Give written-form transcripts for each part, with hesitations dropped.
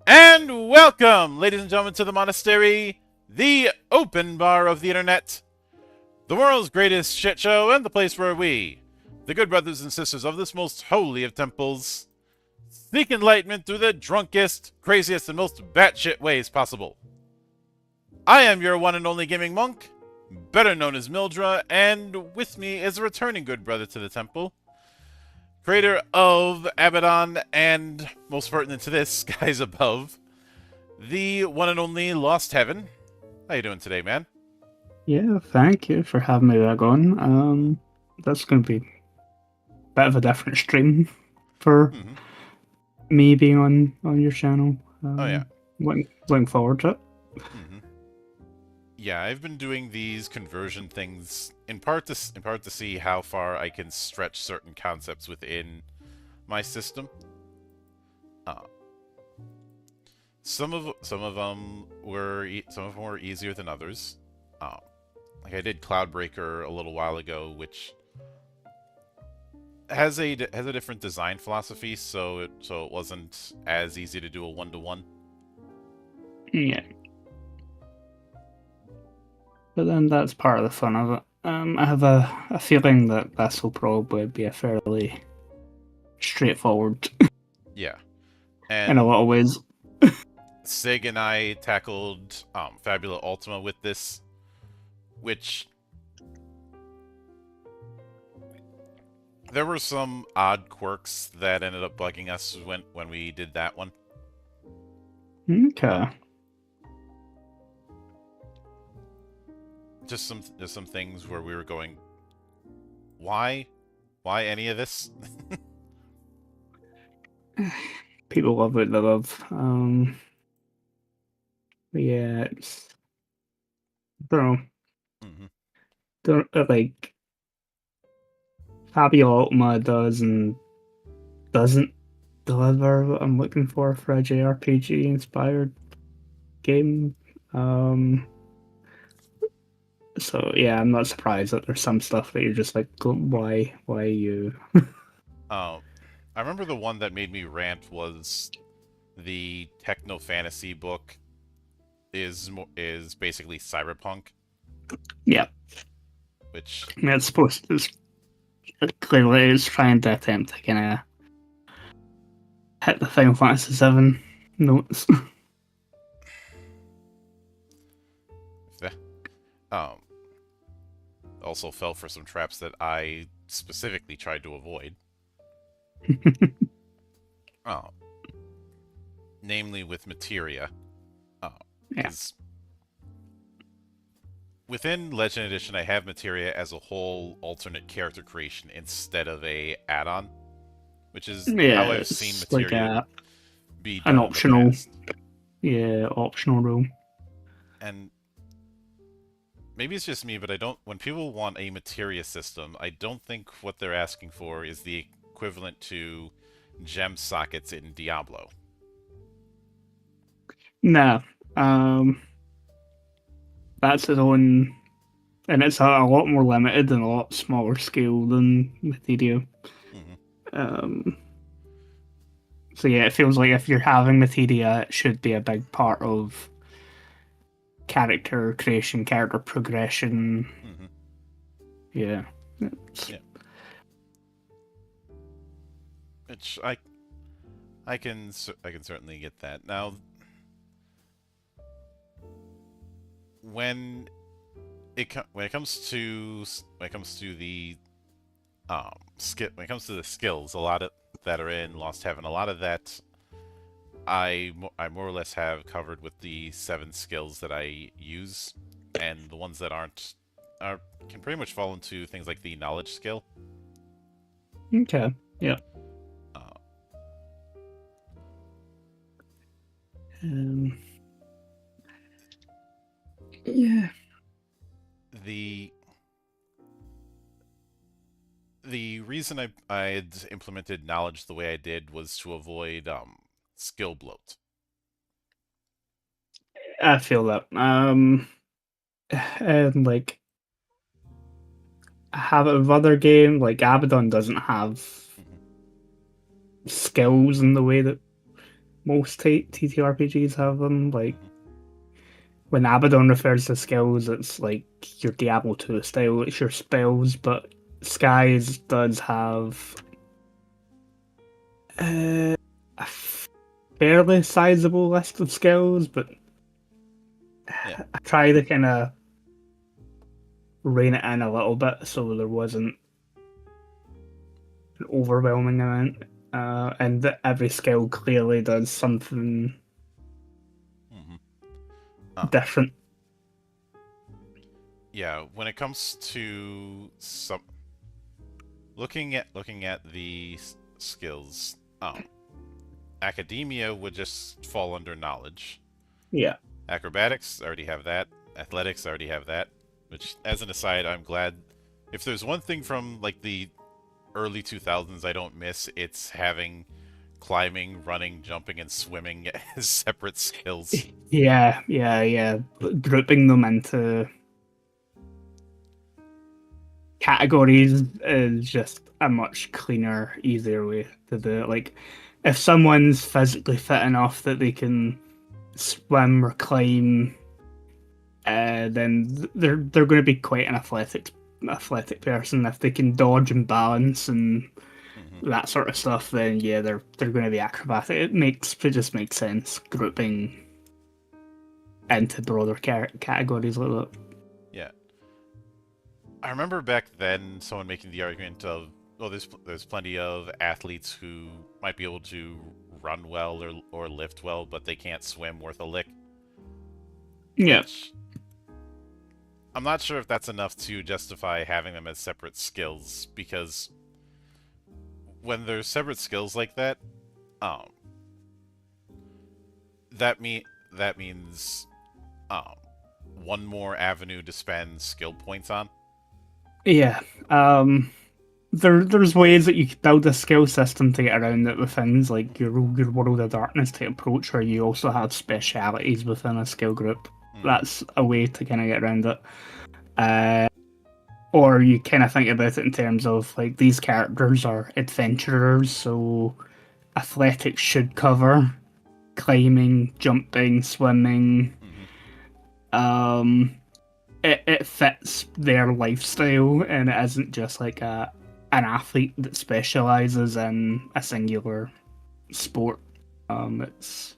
And welcome, ladies and gentlemen, to the monastery, the open bar of the internet, the world's greatest shit show, and the place where we, the good brothers and sisters of this most holy of temples, seek enlightenment through the drunkest, craziest, and most batshit ways possible. I am your one and only gaming monk, better known as Mildra, and with me is a returning good brother to the temple, creator of Abaddon, and most pertinent to this, Skies Above, the one and only LostHeaven. How you doing today, man? Yeah, thank you for having me back on. That's going to be a bit of a different stream for me being on your channel. Oh, yeah. Looking forward to it. Yeah, I've been doing these conversion things in part to see how far I can stretch certain concepts within my system. Some of them were easier than others. Like I did Cloudbreaker a little while ago, which has a different design philosophy, so it wasn't as easy to do a 1-to-1. Yeah. But then that's part of the fun of it. I have a feeling that this will probably be a fairly straightforward. Yeah. In a lot of ways. Sig and I tackled Fabula Ultima with this, which there were some odd quirks that ended up bugging us when we did that one. Okay. Just some things where we were going, why any of this? People love what they love. Yeah, it's I don't know. Don't like Fabio Ultima does and doesn't deliver what I'm looking for a JRPG inspired game. So yeah, I'm not surprised that there's some stuff that you're just like, why you? I remember the one that made me rant was the techno fantasy book is basically cyberpunk. Yeah. Which it's supposed to clearly is trying to attempt to kind of hit the Final Fantasy VII notes. Also fell for some traps that I specifically tried to avoid. Namely with materia. Within Legend Edition, I have materia as a whole alternate character creation instead of a add-on, which is how I've seen materia be done an optional, in optional rule. And maybe it's just me, but when people want a materia system, I don't think what they're asking for is the equivalent to gem sockets in Diablo. No. That's its own, and it's a lot more limited and a lot smaller scale than materia. So yeah, it feels like if you're having materia, it should be a big part of character creation, character progression. Mm-hmm. Yeah. Yeah. Which I can certainly get that. Now, when when it comes to the when it comes to the skills, a lot of that are in Lost Heaven, a lot of that I more or less have covered with the 7 skills that I use, and the ones that aren't are can pretty much fall into things like the knowledge skill. Okay. Yeah. Uh, Um, yeah. the the reason I had implemented knowledge the way I did was to avoid skill bloat. I feel that. And like a habit of other game, like Abaddon doesn't have Hmm. skills in the way that most TTRPGs have them. Like Hmm. when Abaddon refers to skills, it's like your Diablo 2 style, it's your spells, but Skies does have a fairly sizable list of skills, but Yeah. I try to kind of rein it in a little bit so there wasn't an overwhelming amount. And that every skill clearly does something Hmm. Uh, different. yeah. When it comes to some looking at the skills, academia would just fall under knowledge. Yeah. Acrobatics already have that. Athletics already have that. Which, as an aside, I'm glad. If there's one thing from like the early 2000s I don't miss, it's having climbing, running, jumping, and swimming as separate skills. Yeah. Grouping them into categories is just a much cleaner, easier way to do it. Like, if someone's physically fit enough that they can swim or climb, then they're going to be quite an athletic person. If they can dodge and balance and Hmm. that sort of stuff, then yeah, they're going to be acrobatic. It just makes sense grouping into broader categories like that. Yeah. I remember back then someone making the argument of, well, there's plenty of athletes who might be able to run well or lift well, but they can't swim worth a lick. Yeah, Which I'm not sure if that's enough to justify having them as separate skills, because when there's separate skills like that, um, that means um, one more avenue to spend skill points on. yeah. There's ways that you could build a skill system to get around it with things like your World of Darkness type approach, where you also have specialities within a skill group. Hmm. That's a way to kind of get around it. Uh, or you kind of think about it in terms of like these characters are adventurers, so athletics should cover climbing, jumping, swimming. Hmm. Um, it fits their lifestyle, and it isn't just like an athlete that specializes in a singular sport. It's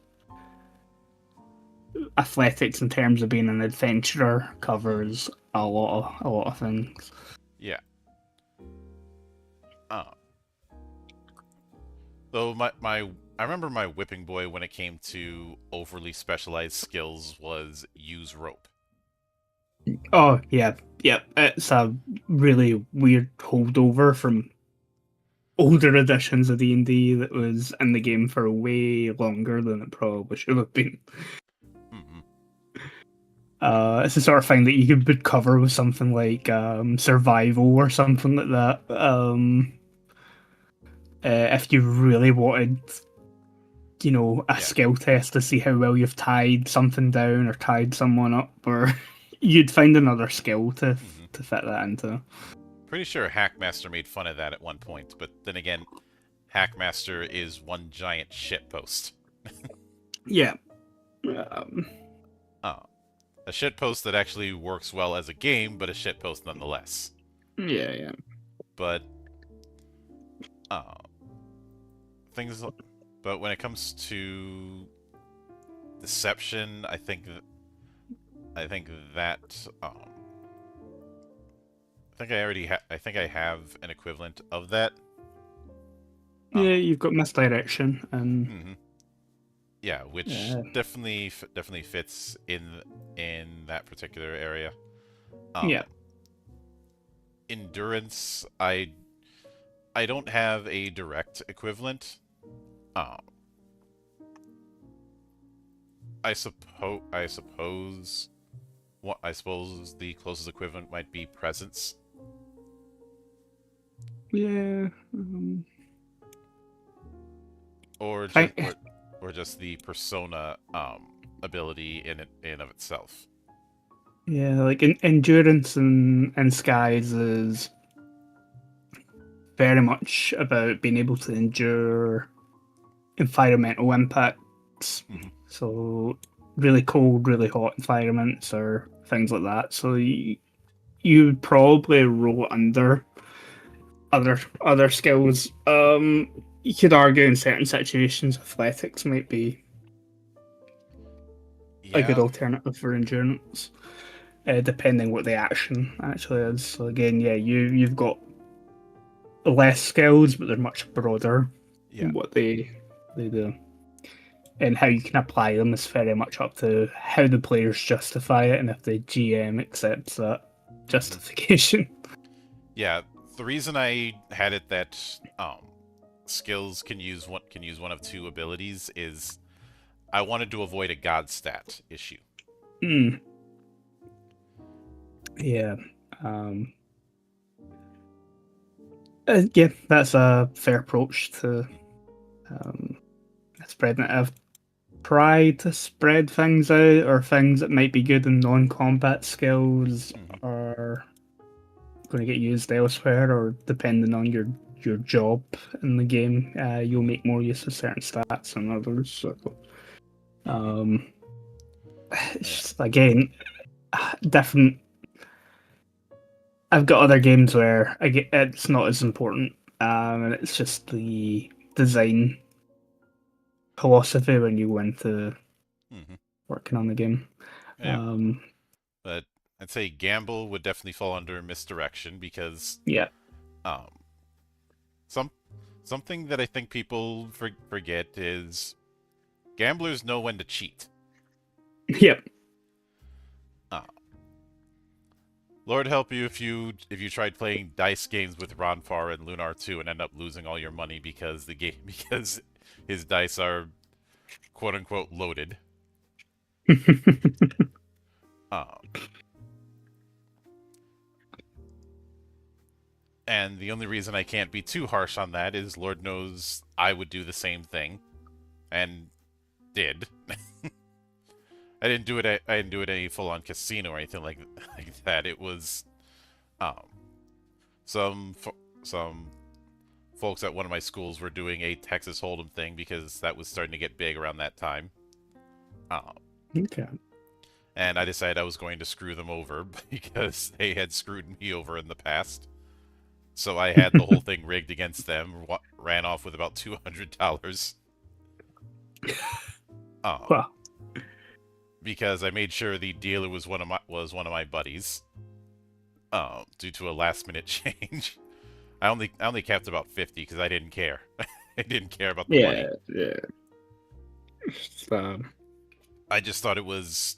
athletics in terms of being an adventurer Hmm. covers a lot of things. Yeah. Uh, though I remember my whipping boy when it came to overly specialized skills was use rope. Oh yeah. It's a really weird holdover from older editions of D&D that was in the game for way longer than it probably should have been. Hmm. It's the sort of thing that you could cover with something like survival or something like that. If you really wanted, a Yeah. skill test to see how well you've tied something down or tied someone up, or you'd find another skill Hmm. to fit that into. Pretty sure Hackmaster made fun of that at one point, but then again, Hackmaster is one giant shitpost. Yeah. Um, Oh. a shitpost that actually works well as a game, but a shitpost nonetheless. Yeah, yeah. But uh, things, but when it comes to deception, I think that I think I think I have an equivalent of that. Yeah, Um, you've got misdirection and hmm Yeah, which uh, definitely fits in that particular area. Um, yeah. endurance, I don't have a direct equivalent. Um, I suppose what I suppose the closest equivalent might be presence, Yeah. or just I or just the persona ability in of itself. Yeah, like endurance and skies is very much about being able to endure environmental impacts. Hmm. So really cold, really hot environments or things like that. So you would probably roll under other skills. You could argue in certain situations athletics might be a good Yeah, alternative for endurance, depending what the action actually is. So again, yeah, you've got less skills, but they're much broader yeah. in what they do. And how you can apply them is very much up to how the players justify it and if the GM accepts that Hmm. justification. Yeah, the reason I had it that skills can use one of two abilities is I wanted to avoid a god stat issue. Mm, yeah. Um, yeah, that's a fair approach to um, spreading it. I've tried to spread things out, or things that might be good in non-combat skills Hmm. are going to get used elsewhere, or depending on your job in the game, you'll make more use of certain stats than others. So, Hmm. um, Yeah. it's just, again, different. I've got other games where I get it's not as important, and it's just the design philosophy when you go into Hmm. working on the game. Yeah. Um, But I'd say gamble would definitely fall under misdirection because yeah, um, some something that I think people forget is gamblers know when to cheat. yep. Uh, Lord help you if you tried playing dice games with Ronfar and Lunar 2 and end up losing all your money because the game because his dice are quote unquote loaded. Uh, and the only reason I can't be too harsh on that is Lord knows I would do the same thing and did. I didn't do it any full on casino or anything like that. It was um, some folks at one of my schools were doing a Texas Hold'em thing because that was starting to get big around that time. Um, Okay. and I decided I was going to screw them over because they had screwed me over in the past. So I had the whole thing rigged against them. Ran off with about $200 um, Well, because I made sure the dealer was one of my buddies. Due to a last minute change, I only kept about 50 because I didn't care. I didn't care about the yeah, money. yeah. It's, I just thought it was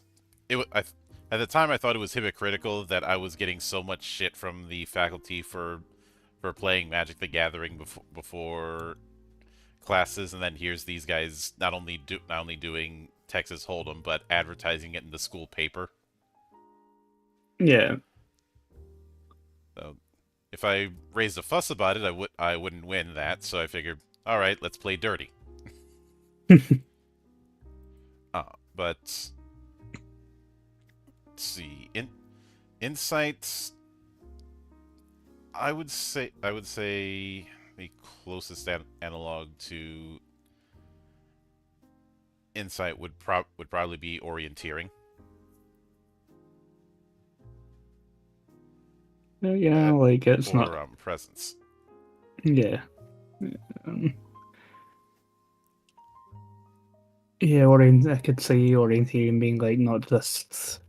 at the time I thought it was hypocritical that I was getting so much shit from the faculty for playing Magic the Gathering before classes, and then here's these guys not only doing Texas Hold'em but advertising it in the school paper. yeah. So if I raised a fuss about it, I wouldn't win that. So I figured, all right, let's play dirty. But let's see, insights. I would say the closest analog to insight would probably be orienteering. Yeah, like it's or not. presence. Yeah. Um, yeah, I could say orienteering being like not just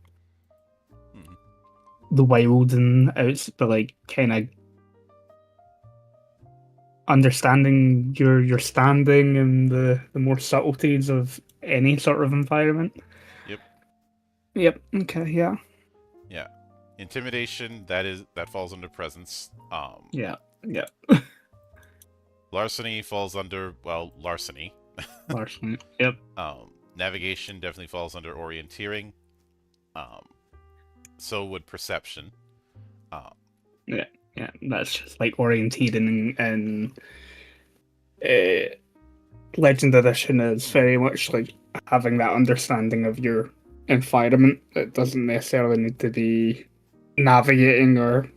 Mhm. the wild and outs, but like kind of understanding your standing and the more subtleties of any sort of environment. Yep. Yep. Okay. Yeah. Yeah. Intimidation, that falls under presence. Yeah. Yeah. Larceny falls under, well, larceny. Larson. Yep. Navigation definitely falls under orienteering. Um, so would perception. Um, Yeah. Yeah. That's just like orienteering and uh, Legend Edition is very much like having that understanding of your environment. It doesn't necessarily need to be navigating or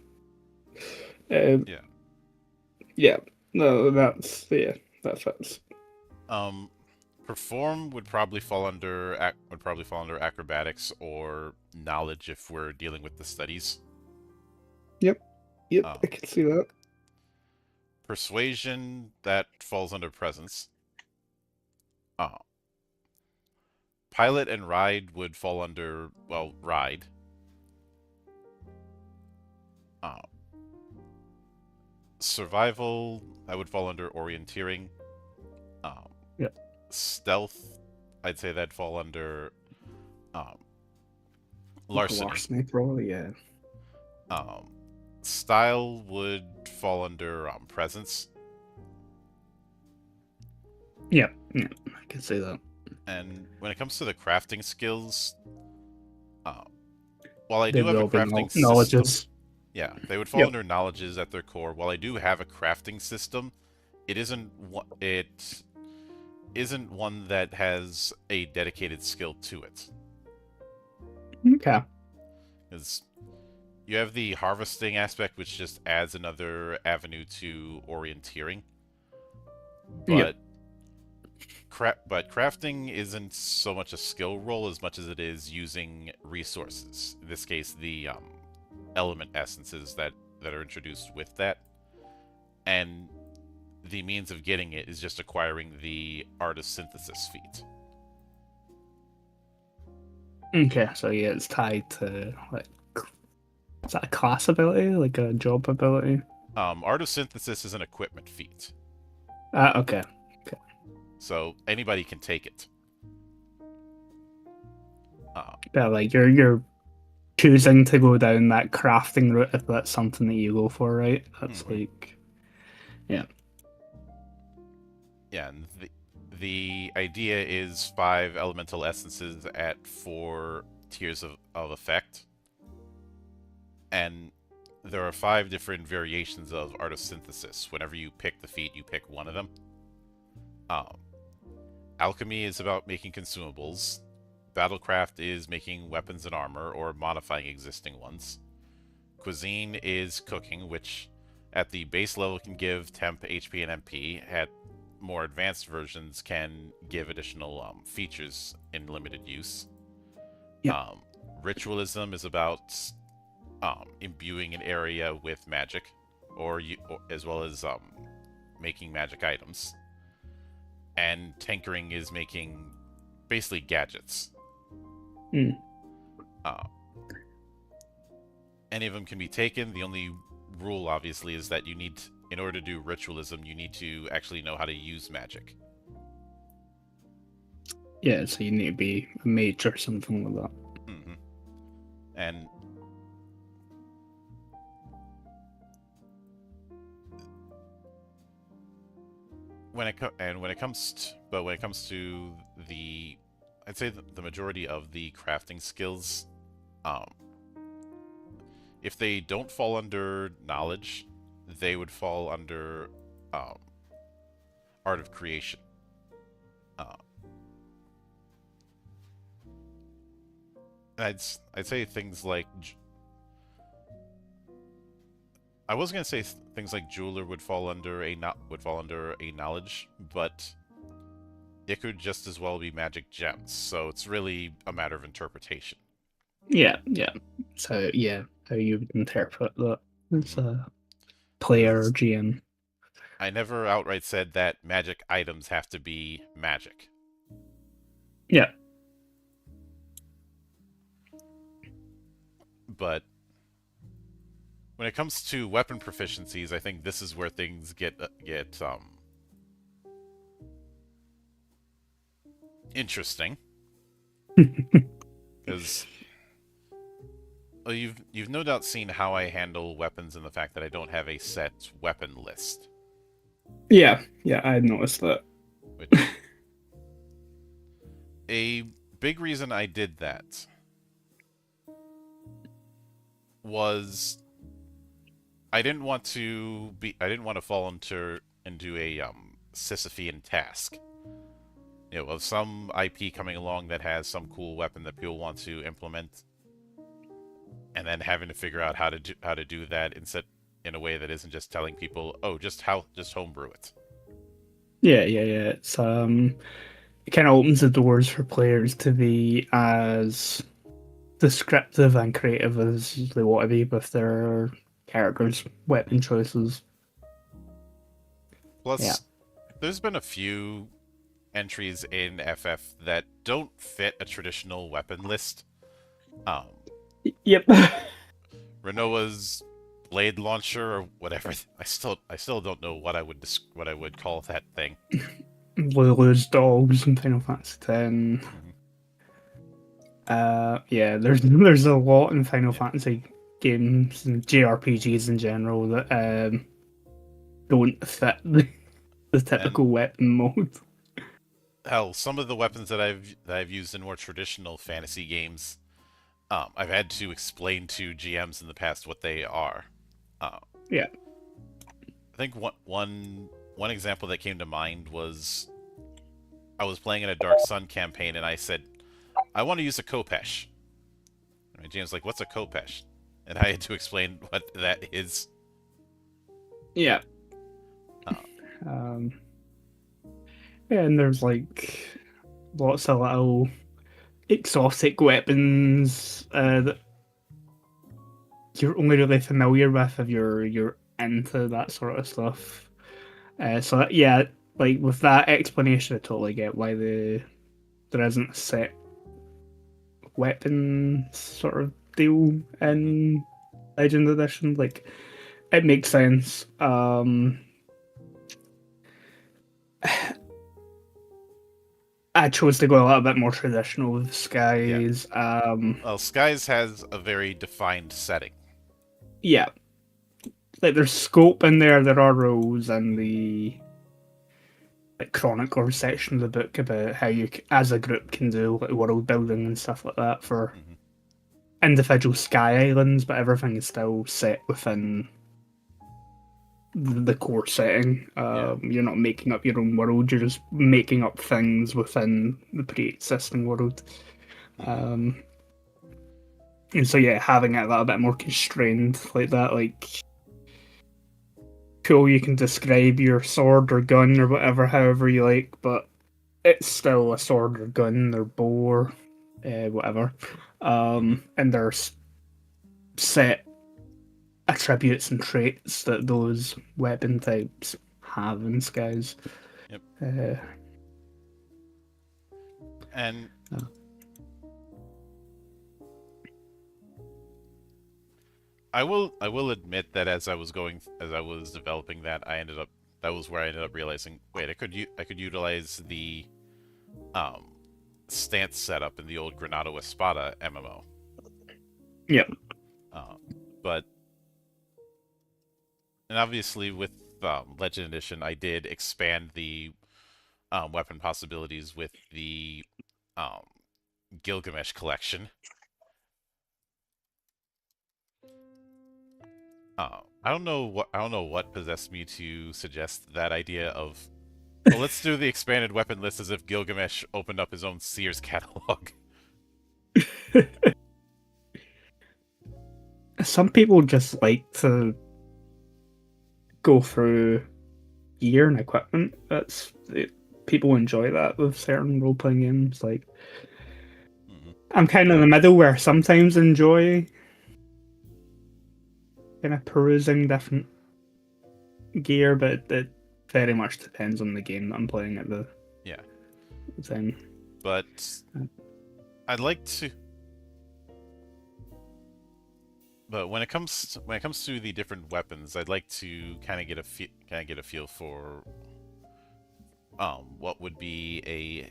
uh, yeah. yeah. No, that's yeah. That fits. Um, perform would probably fall under acrobatics or knowledge if we're dealing with the studies. Yep. Yep. I Um, can see that. persuasion, that falls under presence. Uh, pilot and ride would fall under, well, ride. Uh, survival, that would fall under orienteering. Um, Yep. stealth, I'd say that'd fall under um, larceny. Larceny, probably. Yeah. Um, style would fall under presence. Yep. Yeah. I can see that. And when it comes to the crafting skills, uh, while I They do have a will be crafting system, knowledges. yeah, they would fall Yep. under knowledges at their core. While I do have a crafting system, it isn't one that has a dedicated skill to it. Okay. Because you have the harvesting aspect, which just adds another avenue to orienteering. Yep. But crafting isn't so much a skill roll as much as it is using resources. In this case, the element essences that are introduced with that, and the means of getting it is just acquiring the artist synthesis feat. Okay. So yeah, it's tied to like is that a class ability, like a job ability? Artist synthesis is an equipment feat, Okay. Okay. so anybody can take it. Yeah, like you're choosing to go down that crafting route if that's something that you go for, right? That's Mhm. like yeah. Yeah, and the idea is 5 elemental essences at 4 tiers of effect. And there are 5 different variations of artist synthesis. Whenever you pick the feat, you pick one of them. Um, alchemy is about making consumables. Battlecraft is making weapons and armor or modifying existing ones. Cuisine is cooking, which at the base level can give temp, HP, and MP. At more advanced versions can give additional features in limited use. Yep. Um, ritualism is about imbuing an area with magic, as well as making magic items. And tinkering is making basically gadgets. Mm. Uh, any of them can be taken. The only rule, obviously, is that in order to do ritualism, you need to actually know how to use magic. Yeah, so you need to be a mage or something like that. Mm-hmm. And when it comes to the, I'd say the majority of the crafting skills, um, if they don't fall under knowledge, they would fall under um, art of creation. Uh, I'd say things like I was gonna say things like jeweler would fall under a knowledge, but it could just as well be magic gems. So it's really a matter of interpretation. Yeah, yeah. So yeah, how you would interpret that. as a player or GM. I never outright said that magic items have to be magic. Yeah. But when it comes to weapon proficiencies, I think this is where things get interesting. Because well, you've no doubt seen how I handle weapons and the fact that I don't have a set weapon list. Yeah, I noticed that. Which a big reason I did that was I didn't want to fall into a Sisyphean task. You know, of some IP coming along that has some cool weapon that people want to implement, and then having to figure out how to do that in a way that isn't just telling people, oh, just homebrew it. Yeah. It's it kind of opens the doors for players to be as descriptive and creative as they want to be with their characters' weapon choices. Yeah. Plus, there's been a few entries in FF that don't fit a traditional weapon list. Um, Yep. Renoa's blade launcher or whatever. I still don't know what I would call that thing. Lulu's dogs in Final Fantasy X. Mm-hmm. Yeah, there's a lot in Final Fantasy games and JRPGs in general that don't fit the typical weapon mode. Hell, some of the weapons that I've used in more traditional fantasy games, I've had to explain to GMs in the past what they are. Yeah. I think one example that came to mind was I was playing in a Dark Sun campaign and I said, I want to use a Kopesh. And GM's like, what's a Kopesh? And I had to explain what that is. Yeah. Yeah, and there's like lots of little exotic weapons that you're only really familiar with if you're into that sort of stuff. So that, yeah, like with that explanation, I totally get why there isn't a set weapon sort of deal in Legend Edition. Like, it makes sense. I chose to go a little bit more traditional with Skies. Yeah. Well, Skies has a very defined setting. Yeah. Like, there's scope in there. There are rules in the chronicler section of the book about how you, as a group, can do like world building and stuff like that for individual Sky Islands, but everything is still set within the core setting. You're not making up your own world, you're just making up things within the pre-existing world. And so yeah, having it a little bit more constrained like that, like, cool, you can describe your sword or gun or whatever however you like, but it's still a sword or gun or bow or whatever. And there's set attributes and traits that those weapon types have in Skies. Yep. And I will admit that as I was developing that, that was where I ended up realizing, wait, I could utilize the stance setup in the old Granado Espada MMO. Yep. But and obviously with Legend Edition, I did expand the weapon possibilities with the Gilgamesh collection. I don't know what possessed me to suggest that idea of, well, let's do the expanded weapon list as if Gilgamesh opened up his own Sears catalog. Some people just like to go through gear and equipment. People enjoy that with certain role playing games. Like, I'm kind of in the middle where I sometimes enjoy kind of perusing different gear, but it very much depends on the game that I'm playing at the Yeah. time. But I'd like to. But when it comes to the different weapons, I'd like to kind of get a feel for what would be an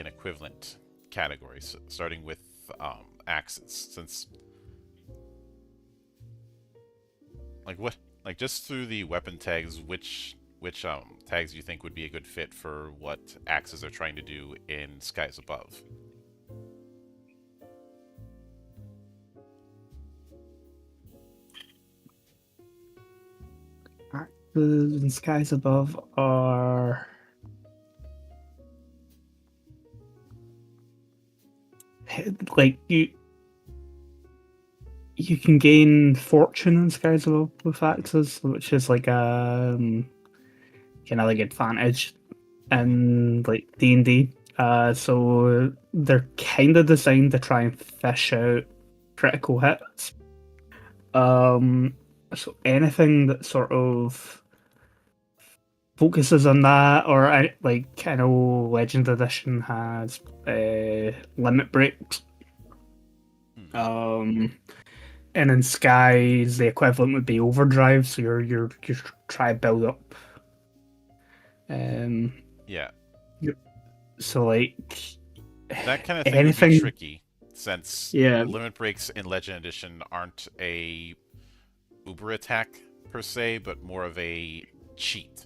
equivalent category. So starting with axes, since just through the weapon tags, which tags you think would be a good fit for what axes are trying to do in Skies Above? The skies above are like you can gain fortune in skies above with axes, which is like kind of like advantage in like D&D. So they're kind of designed to try and fish out critical hits. So anything that sort of focuses on that, or like I know Legend Edition has limit breaks. Hmm. And in Skies, the equivalent would be overdrive. So you're try to build up. Yeah, So like that kind of thing would be anything, tricky, since yeah, limit breaks in Legend Edition aren't a uber attack per se, but more of a cheat.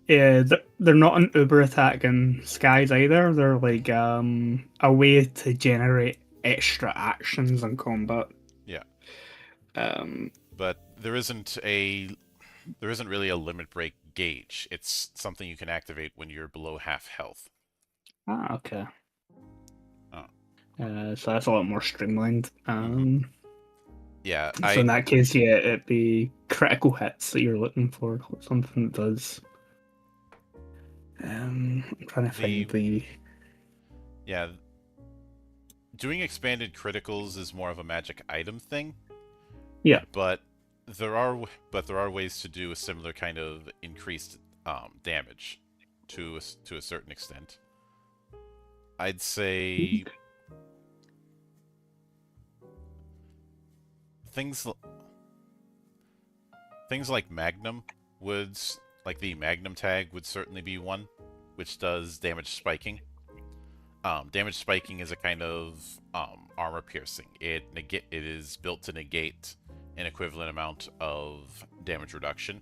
yeah, they're not an Uber attack in Skies either. They're like a way to generate extra actions in combat. Yeah, Um, but there isn't really a limit break gauge. It's something you can activate when you're below half health. okay. Oh. So that's a lot more streamlined. Mhm. Yeah, So in that case, yeah, it'd be critical hits that you're looking for, something that does. I'm trying to find the the. yeah, doing expanded criticals is more of a magic item thing, Yeah. but there are ways to do a similar kind of increased damage to a certain extent. I'd say things things like Magnum would like the Magnum tag would certainly be one, which does damage spiking. Damage spiking is a kind of armor piercing. It is built to negate an equivalent amount of damage reduction.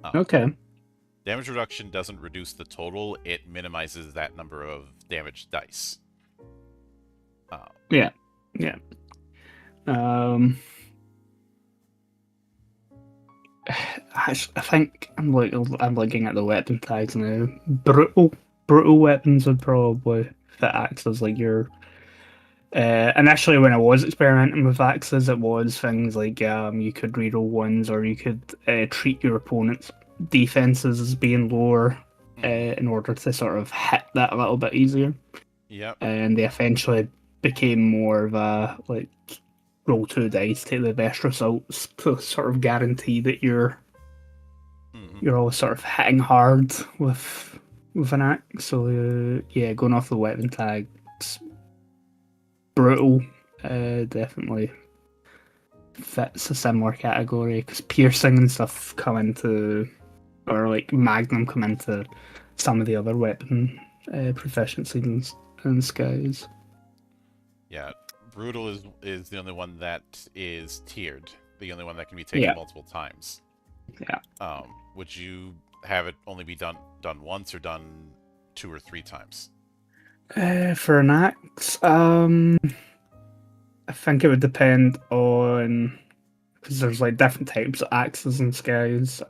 Um, Okay. Damage reduction doesn't reduce the total; it minimizes that number of damage dice. Yeah. Yeah. Um. I think I'm looking at the weapon tags now. Brutal weapons would probably fit axes like your. Initially, when I was experimenting with axes, it was things like you could reroll ones, or you could treat your opponent's defenses as being lower Mm-hmm. in order to sort of hit that a little bit easier. Yep. And they eventually became more of a like roll two dice, take the best results to sort of guarantee that Mm-hmm. you're always sort of hitting hard with an axe. So yeah, going off the weapon tags, brutal definitely fits a similar category because piercing and stuff come into, or like magnum come into some of the other weapon proficiencies in skies. Yeah. Brutal is the only one that is tiered. The only one that can be taken Yeah, multiple times. yeah. Would you have it only be done once or done 2 or 3 times? For an axe, I think it would depend on because there's like different types of axes and skies.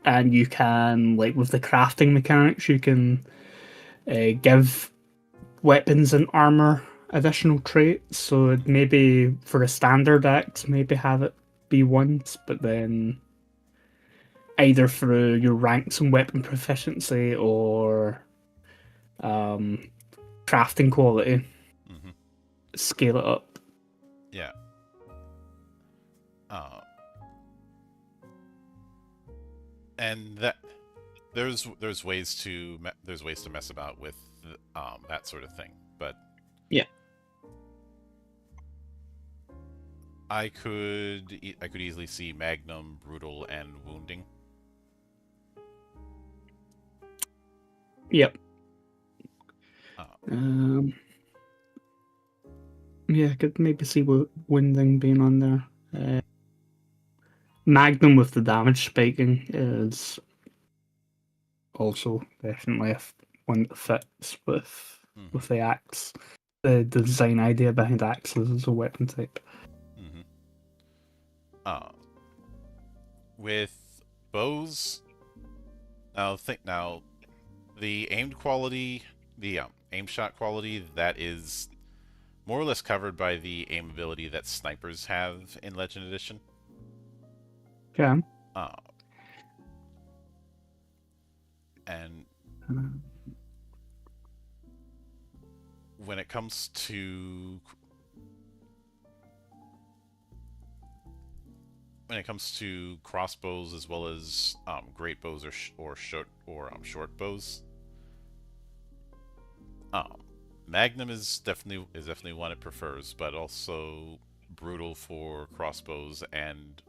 And you can like with the crafting mechanics, you can give weapons and armor additional traits. So maybe for a standard axe, maybe have it be once, but then either through your ranks and weapon proficiency or um, crafting quality, Mm-hmm. scale it up. Yeah. Uh, and that there's ways to mess about with that sort of thing, but Yeah. I could easily see Magnum, Brutal, and Wounding. Yep. Uh, Um, yeah, I could maybe see Winding being on there. Magnum with the damage spiking is also definitely one that fits with the axe. The design idea behind axes as a weapon type. mm-hmm. uh, with bows, now the aimed quality, the aim shot quality, that is more or less covered by the aim ability that snipers have in Legend Edition. Yeah. Uh, and when it comes to crossbows as well as great bows or short bows, Magnum is definitely one it prefers, but also Brutal for crossbows and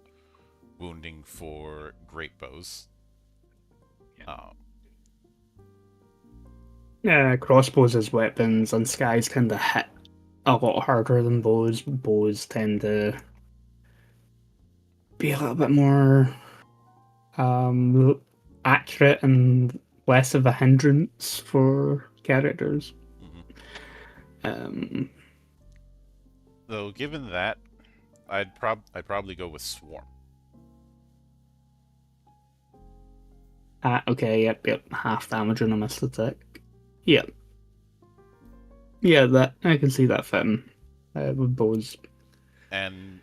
Wounding for great bows. Yeah, crossbows as weapons, and skies tend to hit a lot harder than bows. Bows tend to be a little bit more um, accurate and less of a hindrance for characters. Mm-hmm. Though, given that, I'd probably go with Swarm. Okay, yep, half damage on a missed attack. Yep, yeah, that I can see that fitting with bows. And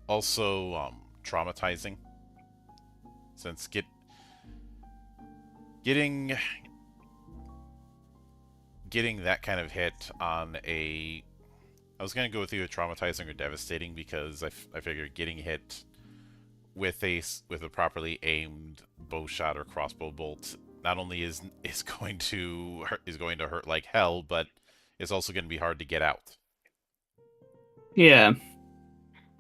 also traumatizing, since getting that kind of hit on a I was gonna go with either traumatizing or devastating, because I figured getting hit with a properly aimed bow shot or crossbow bolt not only is going to hurt like hell, but it's also going to be hard to get out. Yeah.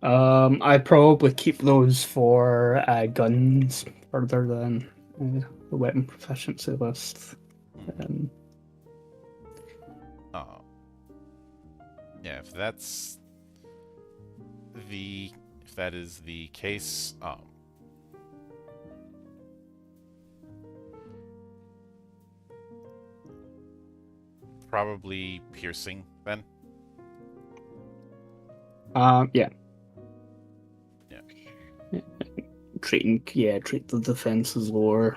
I'd probably keep those for guns further than the weapon proficiency list. Um, Uh, yeah, if that is the case, probably piercing then. yeah. Yeah. Treat the defense as lower.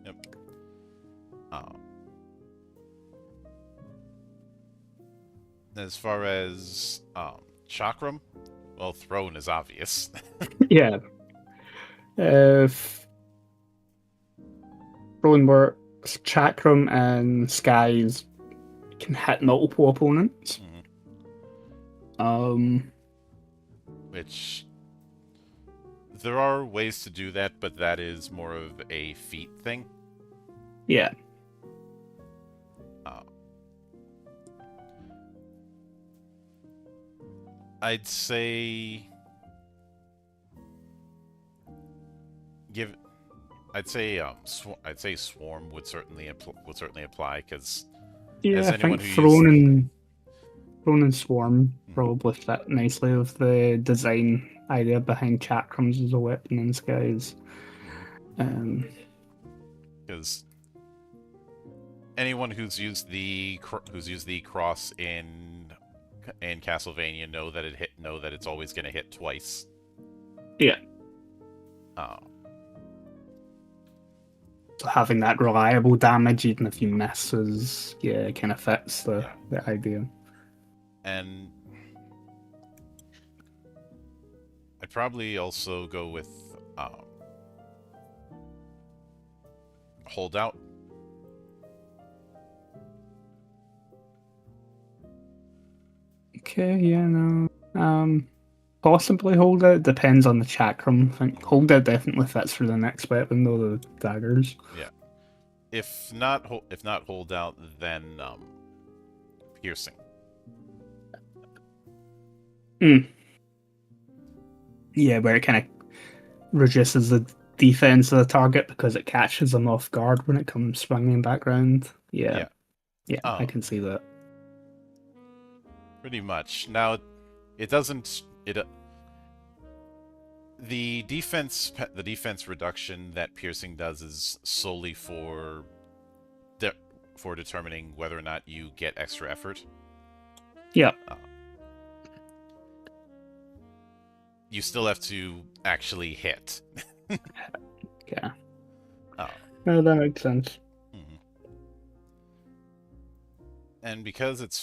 Yep. As far as chakram, well, throne is obvious. Yeah. Throwing works, chakram and skies can hit multiple opponents. Which there are ways to do that, but that is more of a feat thing. Yeah. I'd say I'd say swarm would certainly apply, because Yeah, as I anyone think who Throne and Swarm probably fit nicely with the design idea behind chakrams as a weapon in skies. because anyone who's used the cross in Castlevania know that it's always going to hit twice. Yeah. So having that reliable damage, even if you miss, kind of fits the idea. And I'd probably also go with holdout. Okay, yeah, no. Possibly holdout depends on the chakram. I think holdout definitely fits for the next weapon though, the daggers. Yeah. If not holdout, then piercing. Mm. Yeah, where it kind of reduces the defense of the target because it catches them off guard when it comes swinging back round. Yeah, Yeah. yeah, I can see that. Pretty much. Now, it doesn't. The defense reduction that piercing does is solely for determining whether or not you get extra effort. Yeah. You still have to actually hit. Yeah. Oh. No, that makes sense. Mhm. And because it's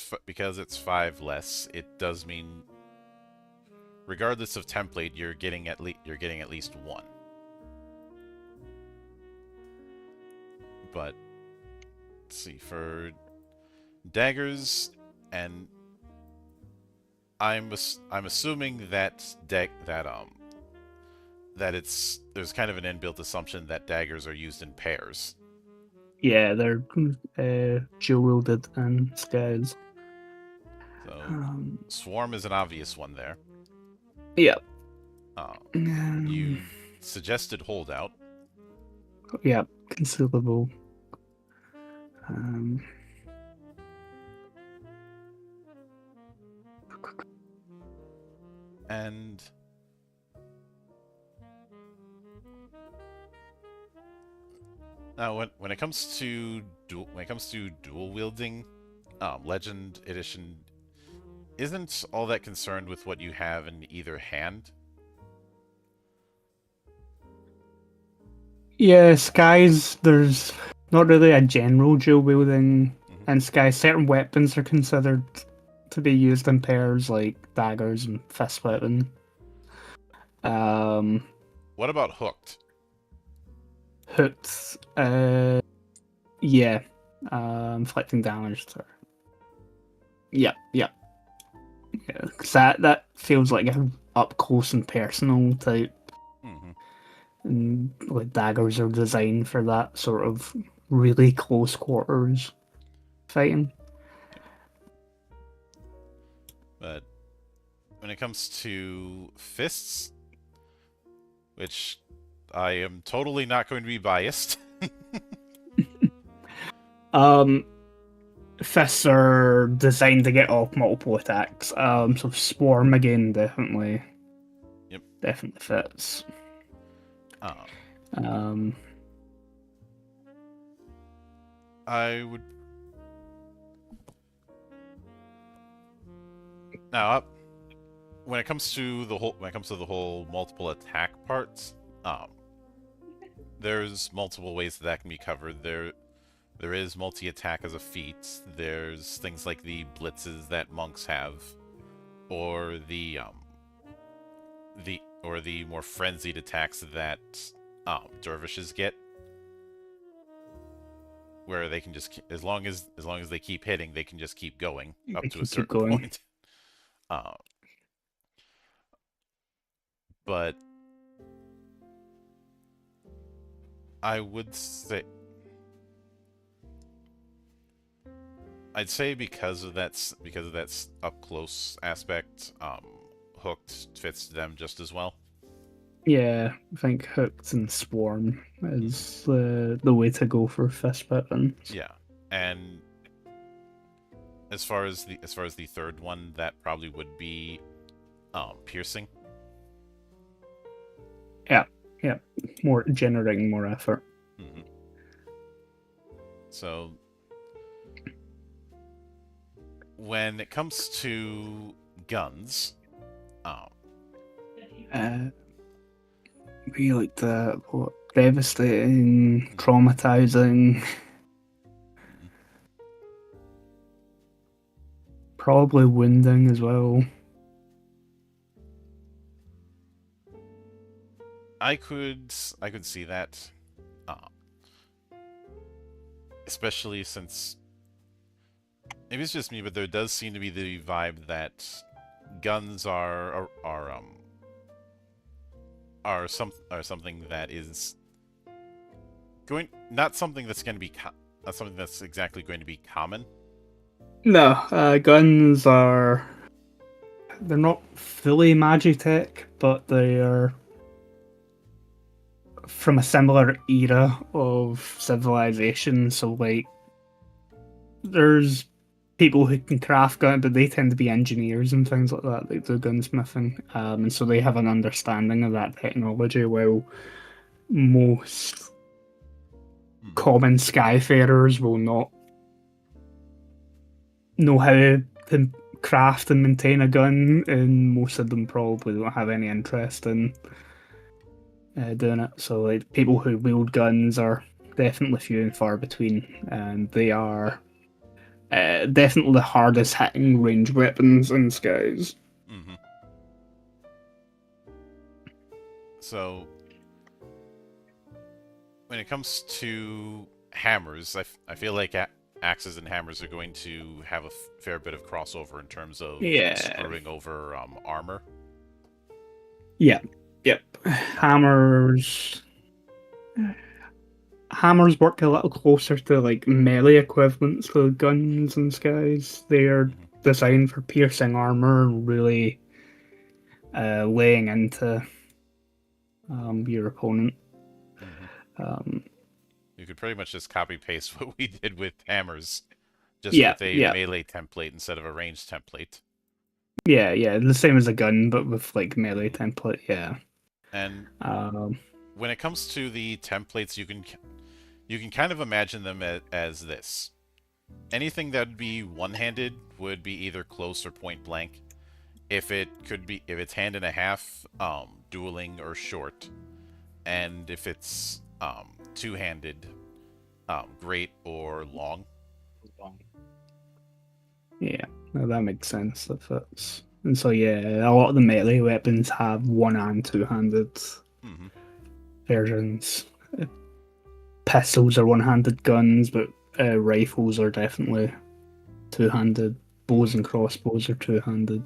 5 less, it does mean, regardless of template, you're getting at least 1. But let's see, for daggers, and I'm assuming that there's kind of an inbuilt assumption that daggers are used in pairs. Yeah, they're dual wielded and skies. So swarm is an obvious one there. Yeah. You suggested holdout. Yeah, concealable. And now, when it comes to dual wielding, Legend Edition isn't all that concerned with what you have in either hand. Yeah, skies. There's not really a general dual wielding in skies. Certain weapons are considered to be used in pairs, like daggers and fist weapon. What about hooked? Hooked. Yeah. Inflicting damage to. Yeah, yeah. Yeah, 'cause that feels like a up close and personal type. And like daggers are designed for that sort of really close quarters fighting. But when it comes to fists, which I am totally not going to be biased. Fists are designed to get off multiple attacks. So swarm again definitely. Yep. Definitely fits. I would now when it comes to the whole multiple attack parts, there's multiple ways that can be covered. There is multi-attack as a feat. There's things like the blitzes that monks have, or the more frenzied attacks that dervishes get, where they can just, as long as they keep hitting, they can just keep going up to a certain point. But I would say, I'd say because of that up close aspect, hooked fits them just as well. Yeah, I think hooked and swarm is the way to go for fist weapons. Yeah, and as far as the third one, that probably would be piercing. Yeah, more generating more effort. So when it comes to guns, be like the devastating, traumatizing, probably wounding as well. I could see that, especially since maybe it's just me, but there does seem to be the vibe that guns are something that is going not something that's going to be not something that's exactly going to be common. No, guns are they're not fully Magitech, but they are from a similar era of civilization. So like, there's people who can craft guns, but they tend to be engineers and things like that. They do gunsmithing, and so they have an understanding of that technology. While most common skyfarers will not know how to craft and maintain a gun, and most of them probably don't have any interest in doing it. So, like, people who wield guns are definitely few and far between, and they are definitely the hardest hitting range weapons in skies. Mm-hmm. So, when it comes to hammers, I feel like axes and hammers are going to have a fair bit of crossover in terms of Yeah. screwing over armor. Yeah. Yep. Hammers work a little closer to like melee equivalents to guns and skies. They are designed for piercing armor and really laying into your opponent. You could pretty much just copy paste what we did with hammers, just Yeah, with a yeah. melee template instead of a ranged template. Yeah, the same as a gun, but with like melee template. Yeah. And Um, when it comes to the templates, you can kind of imagine them as this. Anything that would be one-handed would be either close or point blank. If it's hand and a half, dueling or short, and if it's two-handed, great or long. Yeah, no, that makes sense. That fits. And so yeah, a lot of the melee weapons have one and two-handed versions. Pistols are one-handed guns, but rifles are definitely two-handed. Bows and crossbows are two-handed.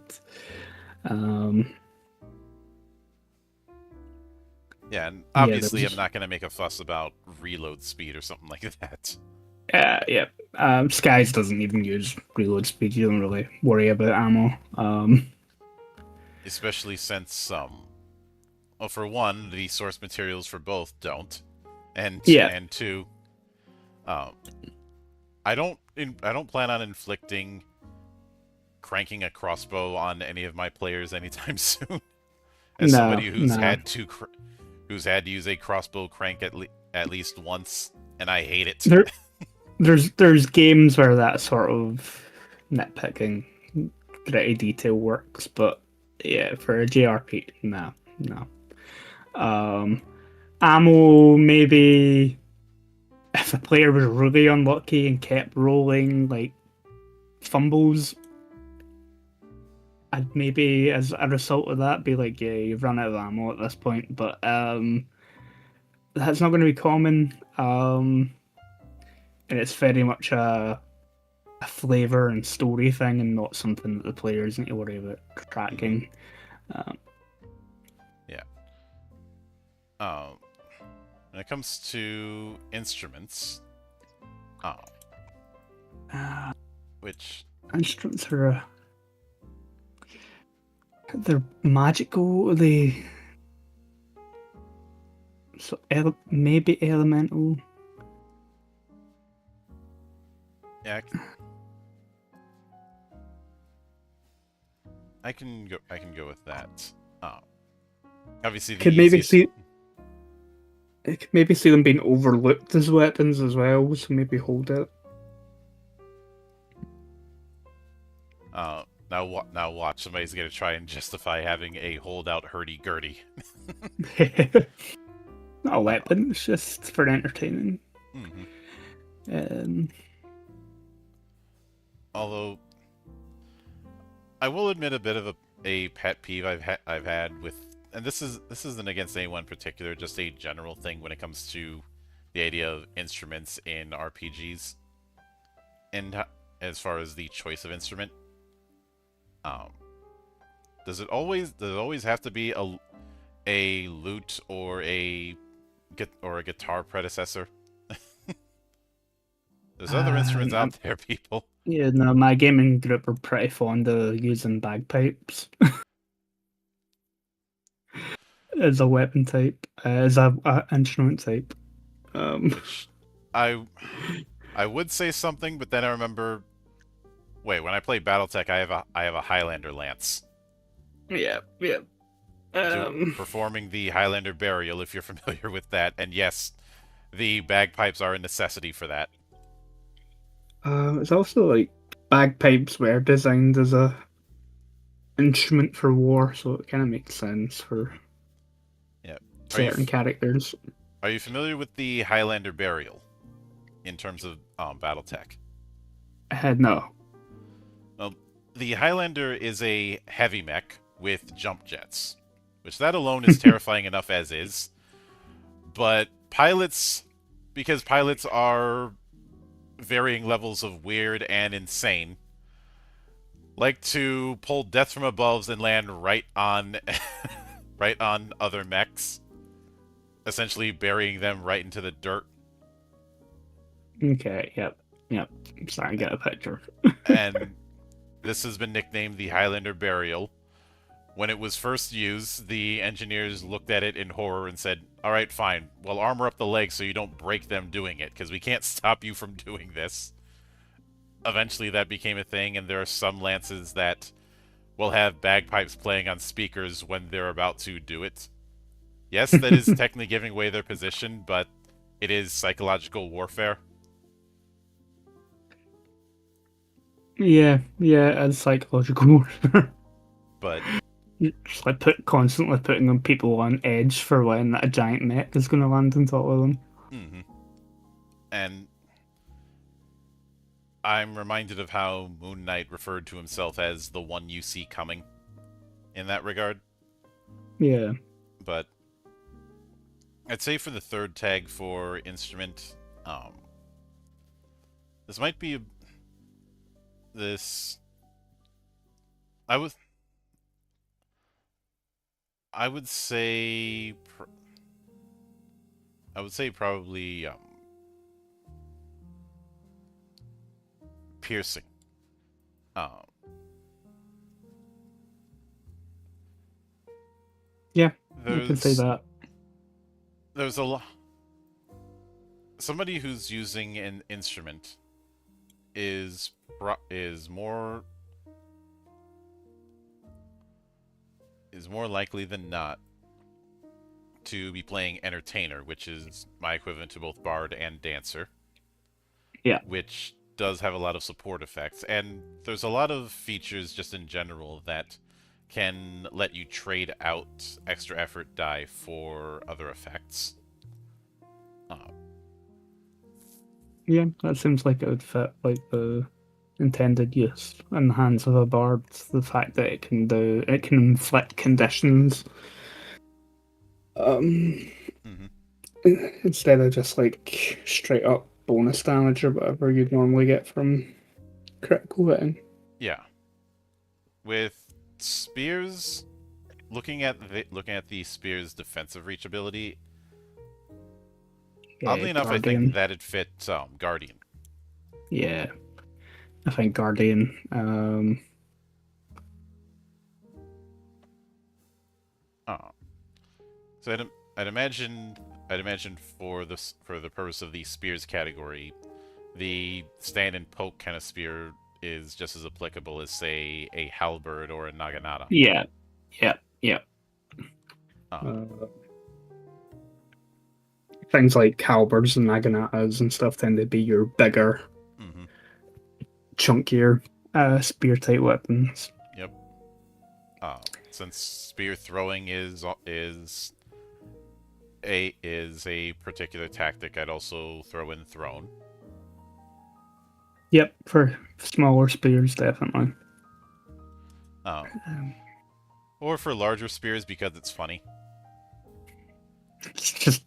Yeah, and obviously there's- I'm not going to make a fuss about reload speed or something like that. Yeah. Skies doesn't even use reload speed. You don't really worry about ammo. Especially since, well, for one, the source materials for both don't, and two, I don't plan on inflicting cranking a crossbow on any of my players anytime soon. As somebody who's had to use a crossbow crank at least once, and I hate it. There's games where that sort of nitpicking, gritty detail works, but yeah, for a JRP, no. Ammo, maybe if a player was really unlucky and kept rolling like fumbles, I'd maybe, as a result of that, be like, yeah, you've run out of ammo at this point. But that's not going to be common. And it's very much a flavor and story thing, and not something that the players need to worry about tracking. Yeah. When it comes to instruments, which instruments are they're magical. Maybe elemental. Yeah, I can go with that. Obviously, Could maybe see them being overlooked as weapons as well. So maybe hold it. Now watch. Somebody's gonna try and justify having a holdout hurdy-gurdy. Not a weapon. It's just for entertaining. Although, I will admit a bit of a pet peeve I've had with, and this isn't against anyone in particular, just a general thing when it comes to the idea of instruments in RPGs, and as far as the choice of instrument. Um, does it always have to be a lute or a guitar predecessor? There's other instruments Um, out there, people. yeah, no, my gaming group are pretty fond of using bagpipes as a weapon type, as a instrument type. Um, Which I I would say something, but then I remember. Wait, when I play BattleTech, I have a Highlander lance yeah, yeah. to Um, performing the Highlander burial. If you're familiar with that, and yes, the bagpipes are a necessity for that. it's also like bagpipes were designed as a instrument for war, so it kind of makes sense for Yeah. Are you certain characters. are you familiar with the Highlander burial in terms of BattleTech? No. Well, the Highlander is a heavy mech with jump jets, which that alone is terrifying enough as is. But because pilots are varying levels of weird and insane, like to pull death from above and land right on, right on other mechs, essentially burying them right into the dirt. Okay. Yep. Yep. I'm starting to get a picture. And this has been nicknamed the Highlander Burial. When it was first used, the engineers looked at it in horror and said, "Alright, fine. Well, armor up the legs so you don't break them doing it, because we can't stop you from doing this." Eventually, that became a thing, and there are some lances that will have bagpipes playing on speakers when they're about to do it. Yes, that is technically giving away their position, but it is psychological warfare. Yeah. Yeah. It's psychological warfare. But Just like constantly putting them people on edge for when a giant mech is going to land on top of them. mhm. And I'm reminded of how Moon Knight referred to himself as the one you see coming in that regard. Yeah. But I'd say for the third tag for instrument, this might be this. I was. I would say. I would say probably piercing. Um, Yeah. You can say there's that. there's a lot. Somebody who's using an instrument is more likely than not to be playing entertainer, which is my equivalent to both bard and dancer. Yeah. Which does have a lot of support effects, and there's a lot of features just in general that can let you trade out extra effort die for other effects. Uh, Yeah. That seems like it would fit like the intended use in the hands of a bard. The fact that it can inflict conditions. Um, mhm. instead of just like straight up bonus damage or whatever you'd normally get from critical hitting. Yeah, with spears, looking at the spear's defensive reach ability, Yeah, oddly enough, I think Guardian. that'd fit Guardian. Yeah, I think Guardian. Uh, so I'd imagine for the purpose of the spears category, the stand and poke kind of spear is just as applicable as, say, a halberd or a naginata. Yeah, yeah, yeah. Uh, Uh, things like halberds and naganatas and stuff tend to be your bigger, mhm. chunkier spear type weapons. Yep. Since spear throwing is a particular tactic, I'd also throw in thrown. Yep, for smaller spears, definitely. Um, Um, or for larger spears because it's funny. it's just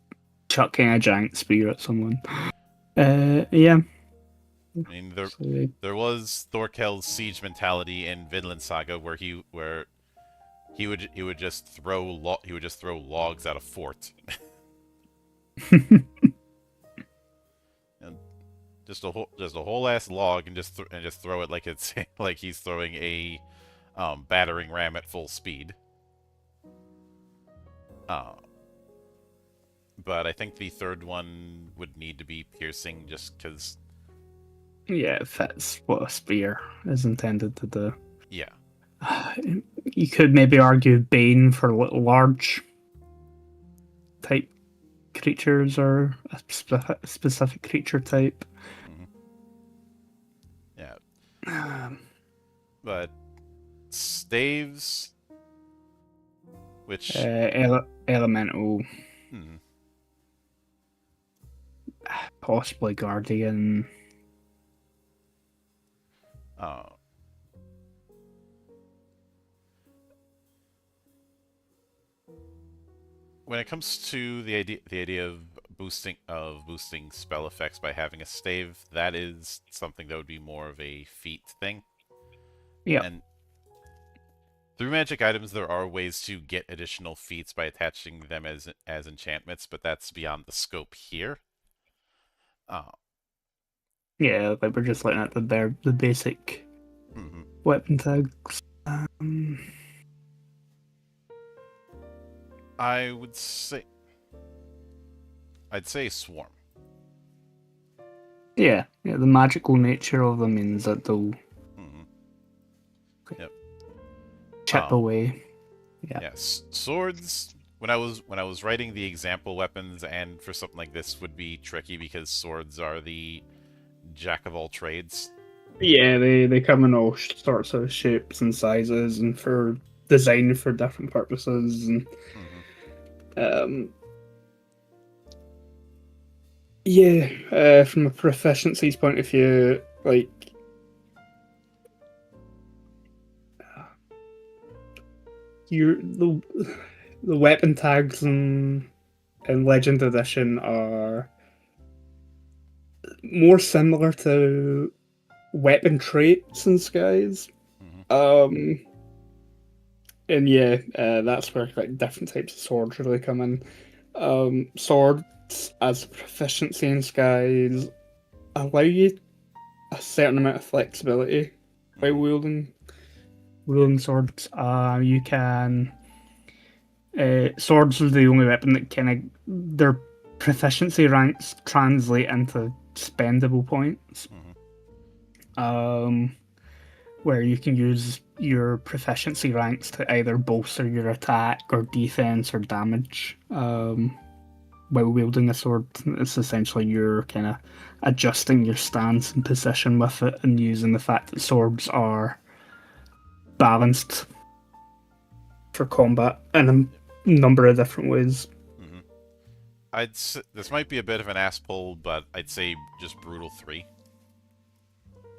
chucking a giant spear at someone. Yeah, I mean, So, there was Thorkel's siege mentality in Vinland Saga, where he would just throw logs at a fort, and just a whole ass log, and just throw it like it's like he's throwing a battering ram at full speed. Uh, but I think the third one would need to be piercing, just because. yeah, it fits what a spear is intended to do. Yeah. You could maybe argue Bane for large type creatures or a specific creature type. Hmm. Yeah. Um, But staves, which. Elemental, Hmm. possibly Guardian. Uh, when it comes to the idea of boosting spell effects by having a stave, that is something that would be more of a feat thing. Yep. And through magic items, there are ways to get additional feats by attaching them as enchantments, but that's beyond the scope here. Uh, Yeah, like we're just looking at the basic mhm. weapon tags. Um, I would say I'd say swarm. yeah, the magical nature of them means that they'll Hmm. Yep. chip away. Yeah. Yes, swords. When I was writing the example weapons, and for something like this would be tricky because swords are the jack of all trades. Yeah, they come in all sorts of shapes and sizes, and for design for different purposes, and Hmm. um, yeah, from a proficiencies point of view, like you the weapon tags in Legend Edition are more similar to weapon traits in Skies. Hmm. Um, and yeah, that's where like different types of swords really come in. Swords as proficiency in Skies allow you a certain amount of flexibility by Hmm. wielding swords. You can swords are the only weapon that kind of their proficiency ranks translate into spendable points. Hmm. Where you can use your proficiency ranks to either bolster your attack or defense or damage. While wielding a sword, it's essentially you're kind of adjusting your stance and position with it, and using the fact that swords are balanced for combat in a number of different ways. Hmm. This might be a bit of an ass pull, but I'd say just brutal 3.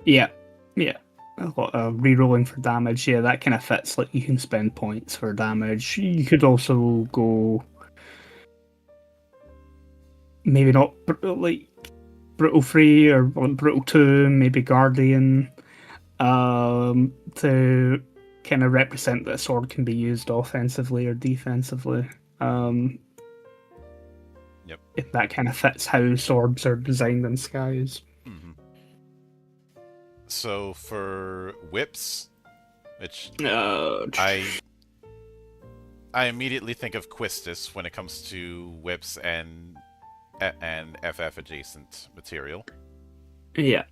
Yeah, yeah. A lot of rerolling for damage. Yeah, that kind of fits. Like you can spend points for damage. You could also go maybe not like brutal 3 or brutal 2, maybe guardian, to kind of represent that a sword can be used offensively or defensively. Yep. If that kind of fits how swords are designed in Skies. Hmm. So for whips, which Uh, I I immediately think of Quistis when it comes to whips and FF adjacent material. yeah.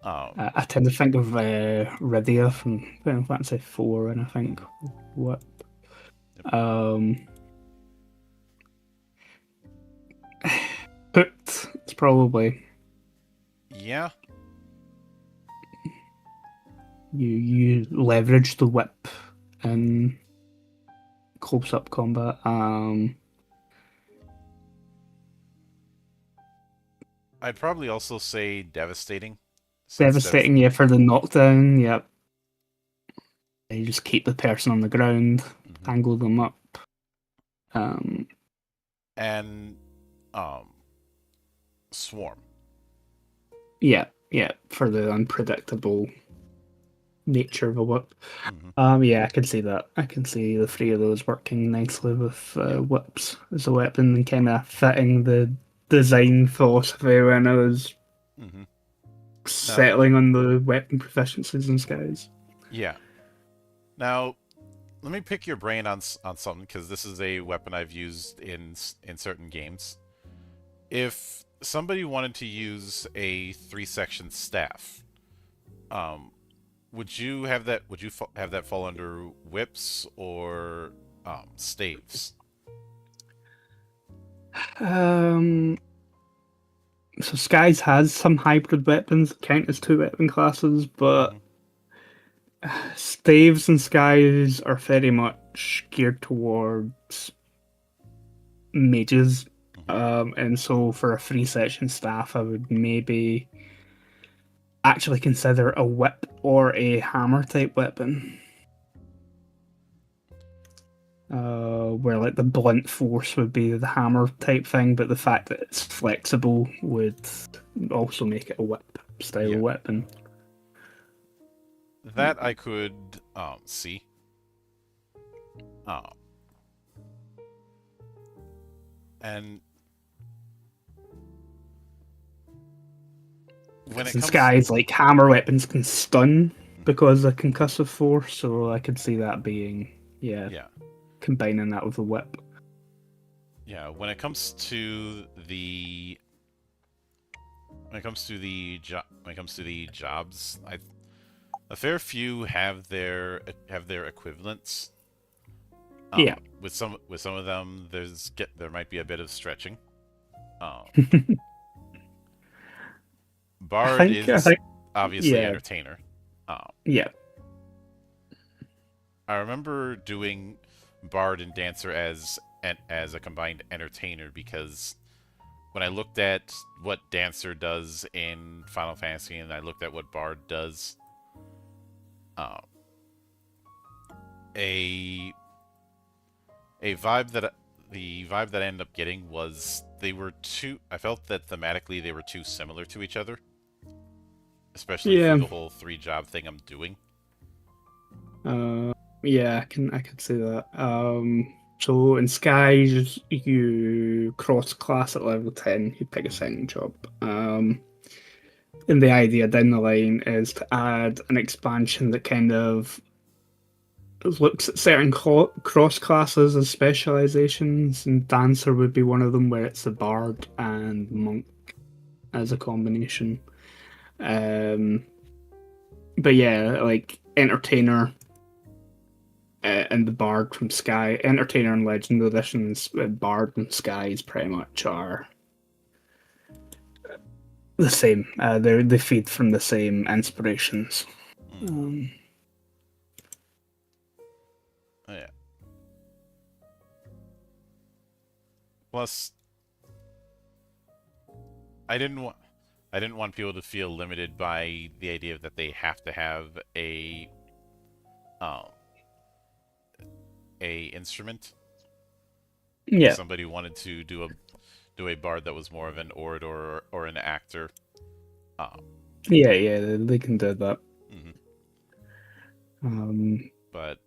Um, I tend to think of Rydia from Final Fantasy 4, and I think mhm. what Yep. um hooked. It's probably Yeah. you leverage the whip in close up combat. I'd probably also say devastating, since Devastating, yeah, for the knockdown. Yep, you just keep the person on the ground, Mhm. tangle them up. Um, And um, swarm. yeah, yeah, for the unpredictable nature of a whip. Hmm. Yeah, I can see that. I can see the three of those working nicely with Yeah. whips as a weapon and kind of fitting the design philosophy when I was Hmm. Now, settling on the weapon proficiencies and skies. yeah. Now, let me pick your brain on on something because this is a weapon I've used in certain games. If somebody wanted to use a three-section staff, um, would you have that? Would you have that fall under whips or staves? Um, so Skies has some hybrid weapons that count as two weapon classes, but Hmm. Staves and Skies are very much geared towards mages. Hmm. And so for a free section staff, I would maybe actually consider a whip or a hammer type weapon. Where like the blunt force would be the hammer type thing, but the fact that it's flexible would also make it a whip style Yeah, weapon. that I could see. Uh, and when Because it in comes, Skies, like hammer weapons can stun because of concussive force, so I could see that being, yeah, yeah, combining that with a whip. yeah, when it comes to the when it comes to the jobs, a fair few have their equivalents. Yeah. With some of them, there might be a bit of stretching. Um, Bard I is think, obviously yeah, entertainer. Um, yeah, I remember doing Bard and Dancer as a combined entertainer because when I looked at what Dancer does in Final Fantasy and I looked at what Bard does, uh, a a vibe that the vibe that I ended up getting was they were too. I felt that thematically they were too similar to each other, especially for yeah. the whole three job thing I'm doing. Uh, yeah, I can see that. So in Skies, you cross class at level 10, you pick a Hmm. second job. And the idea down the line is to add an expansion that kind of looks at certain cross classes as specializations, and Dancer would be one of them, where it's the Bard and Monk as a combination. Um, but yeah, like Entertainer and the Bard from Sky, Entertainer and Legend Editions, Bard and Skies pretty much are the same. They feed from the same inspirations. Hmm. Um, Oh, yeah. Plus, I didn't want I didn't want people to feel limited by the idea that they have to have um, a instrument. If yeah, somebody wanted to do a bard that was more of an orator or an actor, um, yeah, they can do that. mhm. Um, But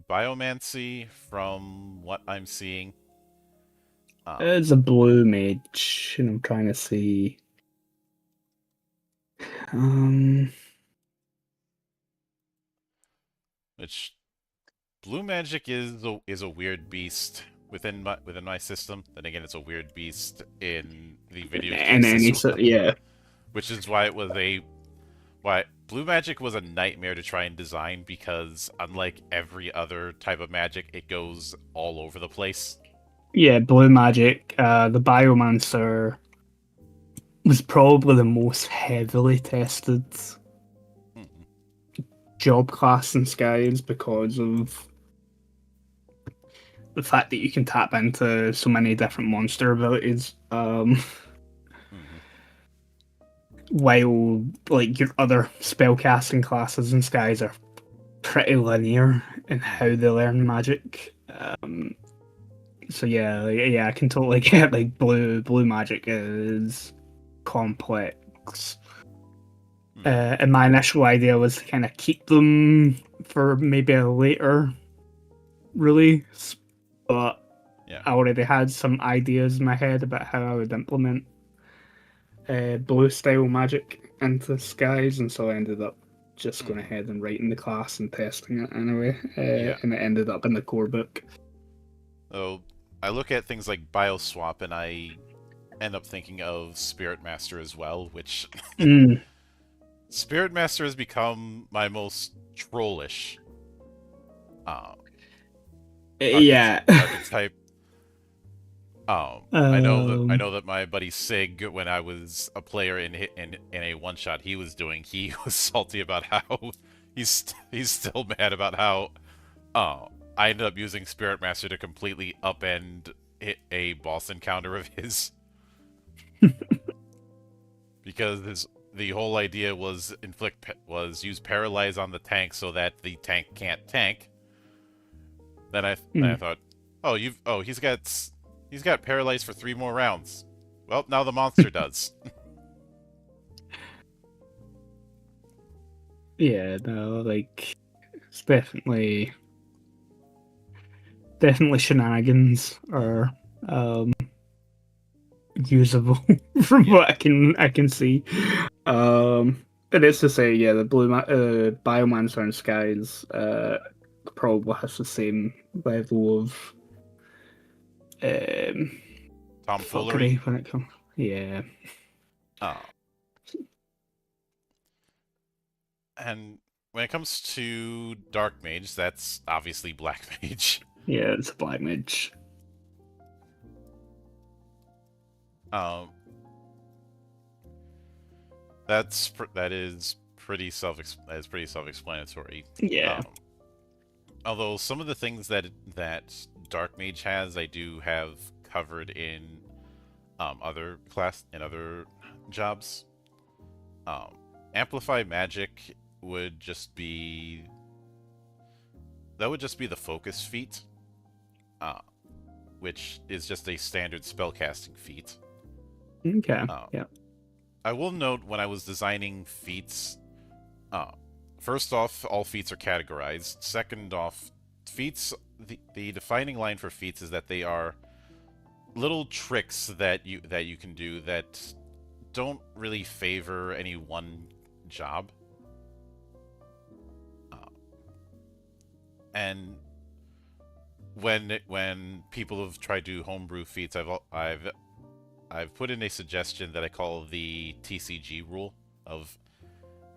biomancy, from what I'm seeing, um, it's a blue mage, and I'm trying to see. Um, which blue magic is a weird beast within my system. Then again, it's a weird beast in the video and games any as so well, yeah, which is why it was a why blue magic was a nightmare to try and design because unlike every other type of magic, it goes all over the place. yeah, blue magic. The Biomancer was probably the most heavily tested Mhm. job class in Skies because of the fact that you can tap into so many different monster abilities. Mhm. While like your other spellcasting classes in Skies are pretty linear in how Mhm. they learn magic. So yeah, like, yeah, I can totally get like blue magic is complex books. Hmm. And my initial idea was to kind of keep them for maybe a later release, but Yeah. I already had some ideas in my head about how I would implement blue style magic into skies, and so I ended up just going Hmm. ahead and writing the class and testing it anyway, Yeah. and it ended up in the core book. So I look at things like Bioswap, and I end up thinking of Spirit Master as well, which Mm, Spirit Master has become my most trollish uh, yeah. archetype. I um, know that my buddy Sig, when I was a player in a one shot he was doing, he was salty about how he's still mad about how uh, I ended up using Spirit Master to completely upend a boss encounter of his because the whole idea was use paralyze on the tank so that the tank can't tank. Then I mm, thought, he's got paralyzed for 3 more rounds. Well, now the monster does. yeah, no, like it's definitely shenanigans are um usable from Yeah. what I can see. And it's to say, yeah, the Biomancer and Skies probably has the same level of um Tomfoolery. fuckery when it comes. Yeah, Uh, and when it comes to Dark Mage, that's obviously Black Mage. yeah, it's a black mage. Um, that is pretty self-explanatory. Yeah, Um, although some of the things that Dark Mage has, I do have covered in other jobs. Um, Amplify Magic would just be the focus feat, uh, which is just a standard spellcasting feat. okay, Uh, yeah, I will note when I was designing feats, uh, first off, all feats are categorized. Second off, feats the defining line for feats is that they are little tricks that you can do that don't really favor any one job. And when people have tried to homebrew feats, I've put in a suggestion that I call the TCG rule of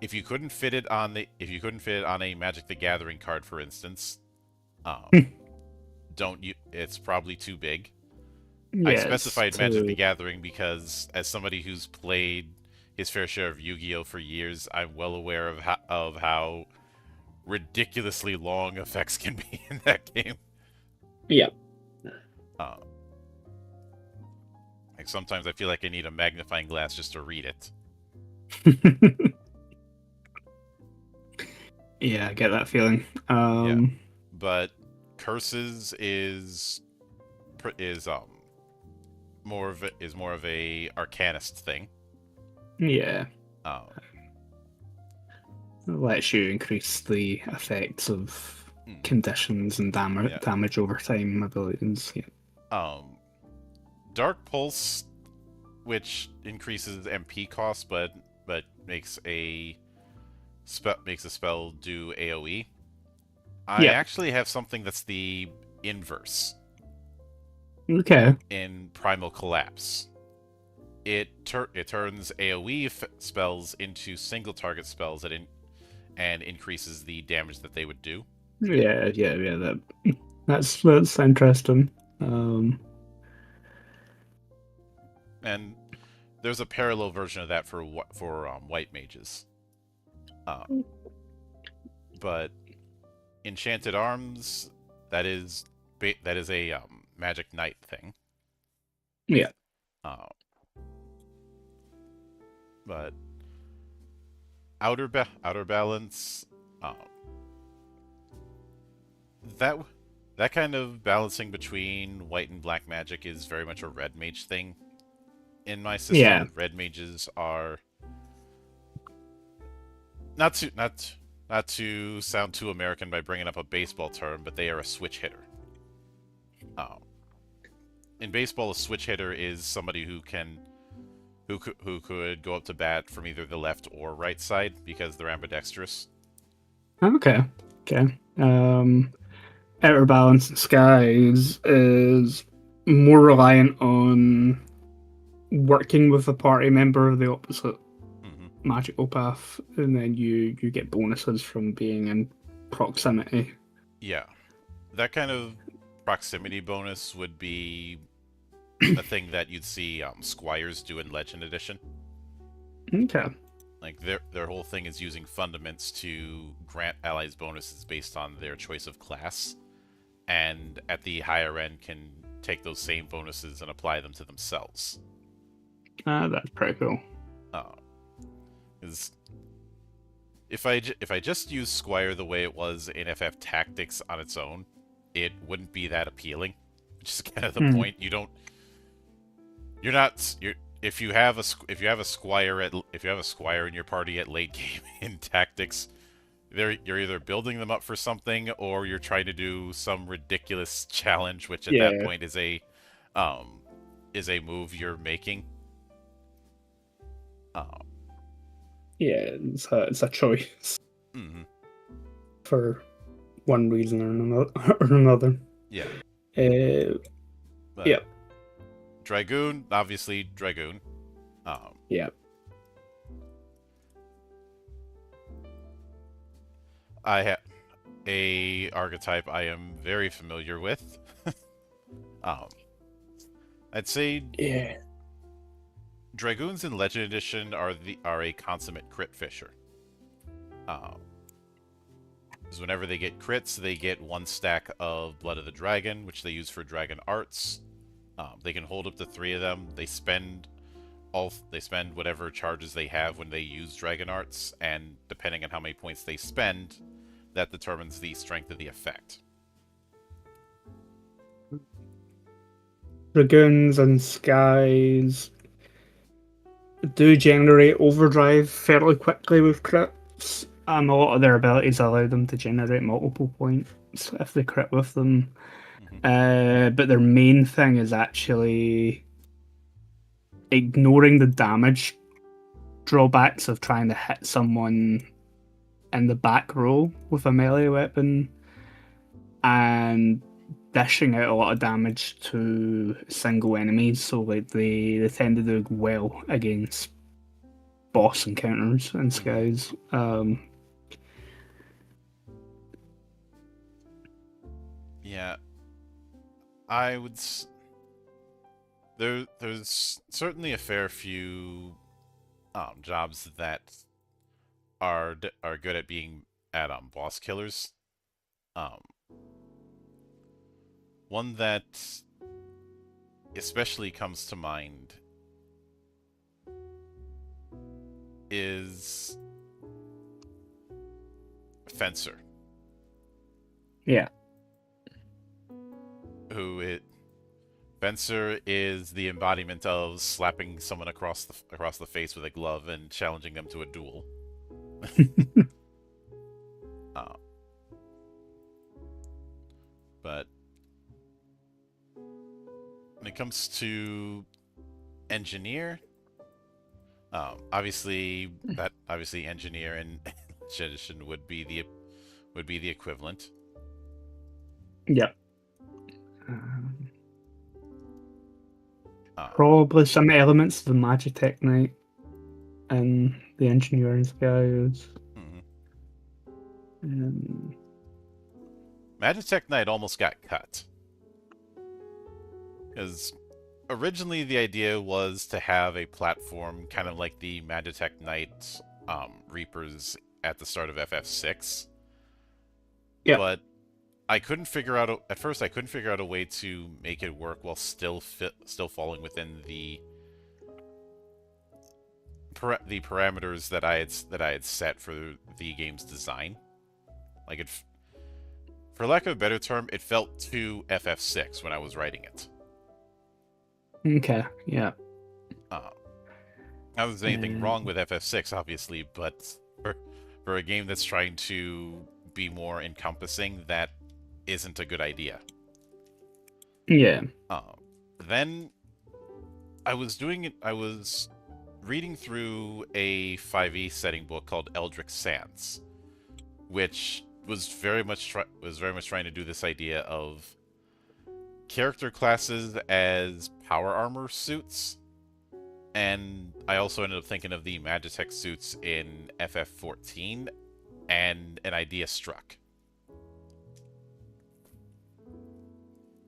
if you couldn't fit it on a Magic the Gathering card, for instance, um, don't you? It's probably too big. I yeah. It's specified Magic the too. Gathering because, as somebody who's played his fair share of Yu-Gi-Oh for years, I'm well aware of how ridiculously long effects can be in that game. Yeah. Uh, like sometimes I feel like I need a magnifying glass just to read it. Yeah, I get that feeling. Yeah, but curses is more of a arcanist thing. Yeah, Um, it lets you increase the effects of mm, conditions and yeah. damage over time abilities. Yeah. Um, Dark Pulse, which increases MP cost, but makes a spell do AOE. I Yeah. actually have something that's the inverse Okay. in Primal Collapse. It turns AOE spells into single target spells and increases the damage that they would do. Yeah. Yeah. Yeah. That's interesting. Um. And there's a parallel version of that for white mages. Uh, but Enchanted Arms, that is a Magic Knight thing. Yeah. Uh, but Outer Balance, uh, that that kind of balancing between white and black magic is very much a red mage thing. In my Yeah. system, red mages are not to sound too American by bringing up a baseball term, but they are a switch hitter. Um, in baseball, a switch hitter is somebody who could go up to bat from either the left or right side because they're ambidextrous. Okay. Okay. Outer Balance and Skies is more reliant on working with a party member of the opposite Hmm. magical path, and then you get bonuses from being in proximity. Yeah, that kind of proximity bonus would be a thing that you'd see squires do in Legend Edition. Okay. Like their whole thing is using fundaments to grant allies bonuses based on their choice of class, and at the higher end can take those same bonuses and apply them to themselves. That's pretty cool. Uh, is if I just use Squire the way it was in FF Tactics on its own, it wouldn't be that appealing. Which is kind of the Hmm. point. You're not you're if you have a squire in your party at late game in Tactics, you're either building them up for something or you're trying to do some ridiculous challenge, which at that Yeah. point um is a move you're making. Uh, Yeah. It's a choice mhm. for one reason or another. Or another. Yeah, Uh, but yeah. Dragoon, obviously Dragoon. Yeah. I have a archetype I am very familiar with. um, I'd say Yeah. Dragoons in Legend Edition are a consummate crit fisher. Um, because whenever they get crits, they get one stack of Blood of the Dragon, which they use for Dragon Arts. They can hold up to 3 of them. They spend whatever charges they have when they use Dragon Arts, and depending on how many points they spend, that determines the strength of the effect. Dragoons and Skies do generate overdrive fairly quickly with crits. A lot of their abilities allow them to generate multiple points if they crit with them. Hmm. But their main thing is actually ignoring the damage drawbacks of trying to hit someone in the back row with a melee weapon and dishing out a lot of damage to single enemies. So like they tend to do well against boss encounters in Skies. Yeah, there's certainly a fair few jobs that are good at being at boss killers. Um, One that especially comes to mind is Fencer, Yeah. Fencer is the embodiment of slapping someone across the face with a glove and challenging them to a duel. uh, but when it comes to engineer, obviously engineer and edition would be the equivalent. Yeah. Uh, Probably some elements of the Magitech Knight and the Engineering Skies. mhm. Um, Magitech Knight almost got cut because originally the idea was to have a platform kind of like the Magitech Knight Reapers at the start of FF6, yeah. but I couldn't figure out at first. I couldn't figure out a way to make it work while still falling within the parameters that I had set for the game's design. Like for lack of a better term, it felt too FF6 when I was writing it. Okay. Yeah. Not that there's anything wrong with FF6, obviously, but For a game that's trying to be more encompassing, that isn't a good idea. Yeah. Uh, then I was reading through a 5e setting book called Eldritch Sands, which was very much trying to do this idea of character classes as power armor suits, and I also ended up thinking of the Magitech suits in FF14, and an idea struck.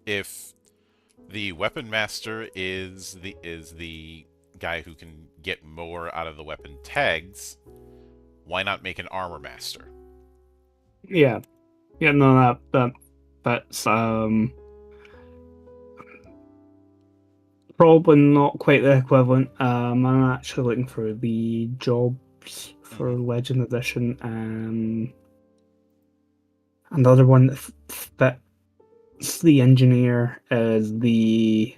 If the weapon master is the guy who can get more out of the weapon tags, why not make an armor master? Yeah. Yeah, no, that's probably not quite the equivalent. I'm actually looking for the jobs Mm-hmm. for Legend Edition. Another one that fits the engineer is the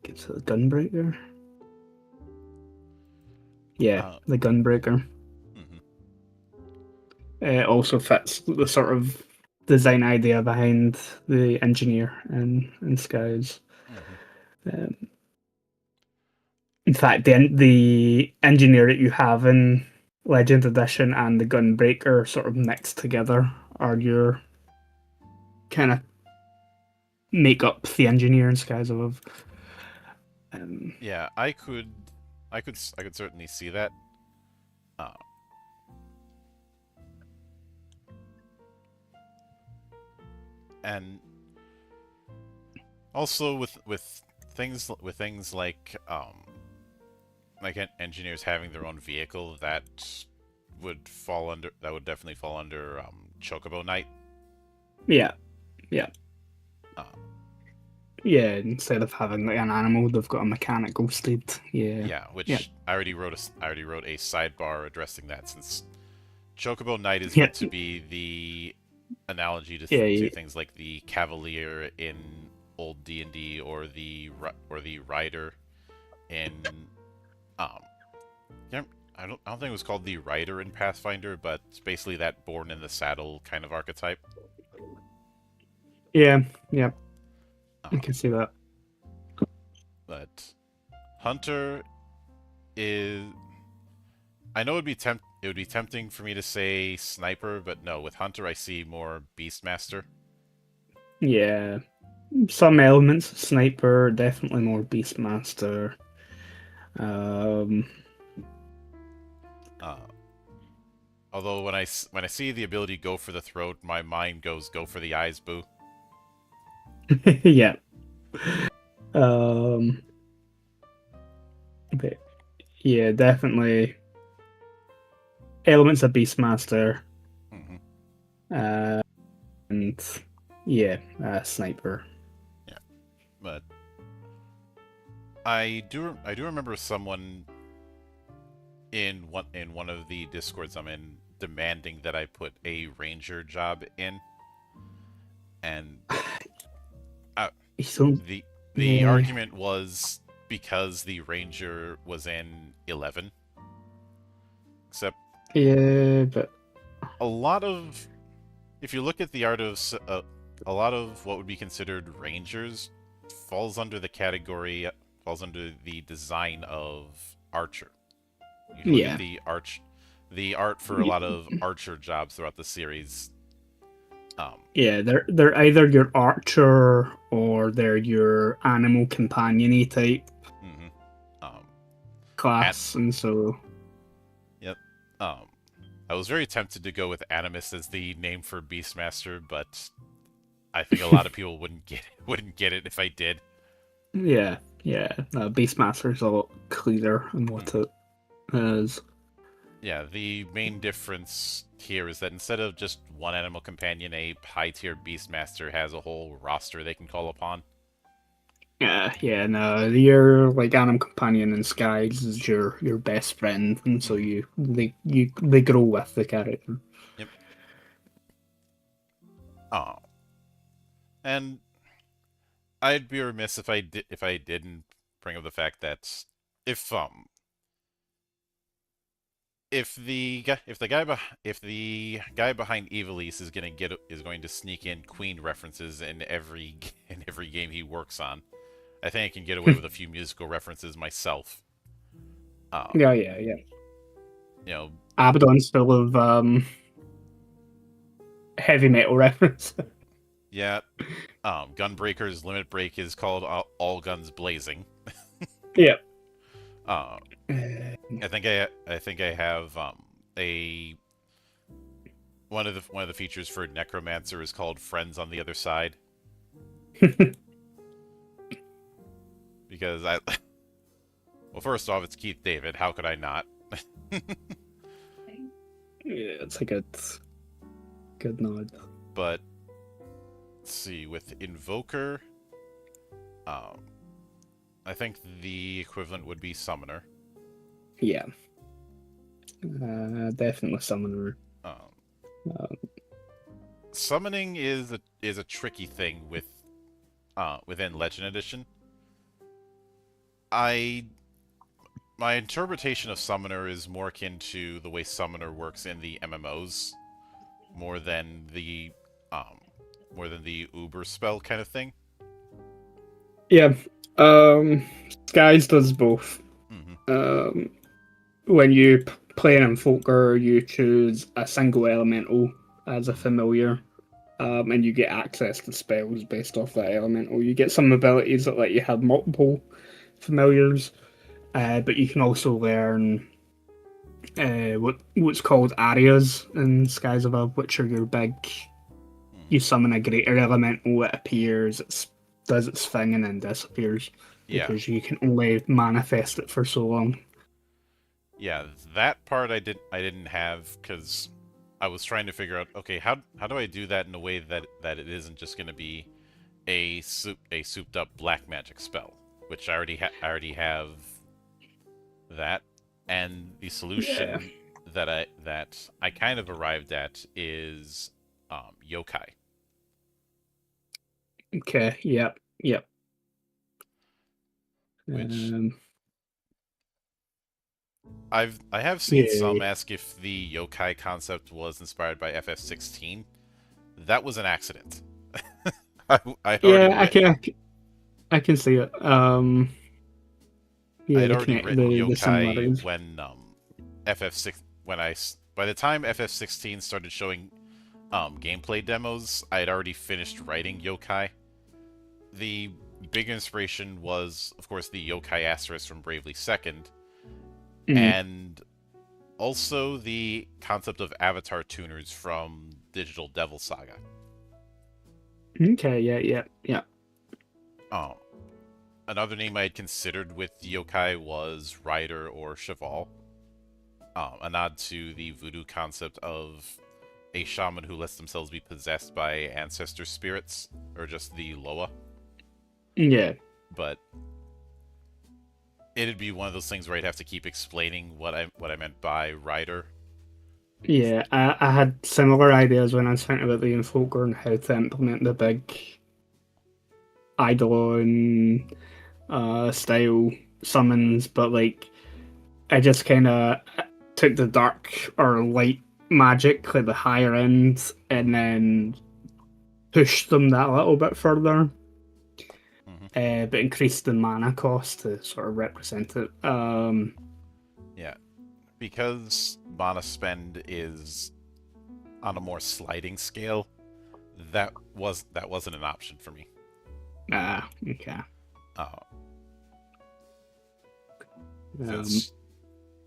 it's a gunbreaker. Yeah, Uh, the gunbreaker. mm-hmm. It also fits the sort of design idea behind the engineer in Skies. Mm-hmm. Um, in fact, the engineer that you have in Legend Edition and the gunbreaker sort of mixed together are your kind of make up the engineer in Skies Above. Um, Yeah, I could certainly see that. Uh, and also with things like engineers having their own vehicle, that would definitely fall under Chocobo Knight. yeah, yeah, Uh, yeah. Instead of having like an animal, they've got a mechanical steed. Yeah, yeah, yeah, which I already wrote a sidebar addressing that, since Chocobo Knight is yeah, meant to be the analogy yeah, to yeah. things like the Cavalier in old D&D, or the Rider in um yeah, I don't think it was called the Rider in Pathfinder, but it's basically that born in the saddle kind of archetype. Yeah, yeah, I Um, can see that. but Hunter is I know it would be tempting for me to say Sniper, but no, with Hunter I see more Beastmaster. Yeah, some elements of Sniper, definitely more Beastmaster. Um, Uh, Although when I see the ability go for the throat, my mind goes go for the eyes, boo. yeah. Um, but yeah, definitely elements of Beastmaster. Hmm. Uh, and yeah, Sniper. Yeah, but I do remember someone in one of the discords I'm in demanding that I put a ranger job in, and uh, So the yeah, argument was because the ranger was in 11. Except yeah, but a lot of if you look at the art of a lot of what would be considered rangers falls under the category falls under the design of archer. You can look at yeah, the art for a lot of archer jobs throughout the series. Um, yeah. They're either your archer or they're your animal companion type mhm. um, at class, and so Yep. Um, I was very tempted to go with Animus as the name for Beastmaster, but I think a lot of people wouldn't get it if I did. yeah, yeah. Beastmaster's a lot clearer in what Hmm. it is. Yeah, the main difference here is that instead of just one animal companion, a high tier Beastmaster has a whole roster they can call upon. Yeah, yeah, no, your like animal companion in Skies is your best friend, and so Hmm. they grow with the character. Yep. Oh, and I'd be remiss if I didn't bring up the fact that if if the guy behind Evilise is going to sneak in Queen references in every in every game he works on, I think I can get away with a few musical references myself. Um, Yeah, yeah, yeah. you know, Abaddon's full of heavy metal reference. yeah. Gunbreaker's limit break is called All Guns Blazing. Yeah. Uh, I think I have a one of the features for Necromancer is called Friends on the Other Side because I well, first off, it's Keith David. How could I not? Yeah, it's a good nod. But let's see, with Invoker, um, I think the equivalent would be Summoner. Yeah. Definitely Summoner. Um, Um, Summoning is a tricky thing with within Legend Edition. I My interpretation of Summoner is more akin to the way Summoner works in the MMOs, more than the um, more than the Uber spell kind of thing. yeah. Skies does both. Hmm. Um, when you play an Invoker, you choose a single elemental as a familiar, and you get access to spells based off that elemental. You get some abilities that let you have multiple familiars, but you can also learn what's called areas in Skies Above, which are your big. You summon a greater elemental, it appears, it does its thing, and then disappears Yeah, because you can only manifest it for so long. yeah, that part I didn't have because I was trying to figure out, okay, how do I do that in a way that it isn't just going to be a souped up black magic spell, which I already have that, and the Yeah. solution that I kind of arrived at is yokai, Okay. Yep. Yep. which Um. I have seen Yeah. some ask if the yokai concept was inspired by FF16. That was an accident. I'd already Yeah. written I can see it. I Yeah. had already written The yokai similarities. when FF6 when by the time FF16 started showing gameplay demos, I had already finished writing yokai. The big inspiration was, of course, the yokai asterisk from Bravely Second, Mm. and also the concept of avatar tuners from Digital Devil Saga. Okay. Yeah. Yeah. Yeah. Um, Another name I had considered with yokai was Rider or Cheval, a nod to the voodoo concept of a shaman who lets themselves be possessed by ancestor spirits, or just the Loa. Yeah. But it'd be one of those things where I'd have to keep explaining what I meant by Rider. Yeah. I had similar ideas when I was thinking about the Invoker and how to implement the big Eidolon style summons, but like I just kind of took the dark or light magic, like the higher end, and then pushed them that little bit further, Hmm. but increased the mana cost to sort of represent it. Yeah, because mana spend is on a more sliding scale. That wasn't an option for me. Okay. Uh, Um, since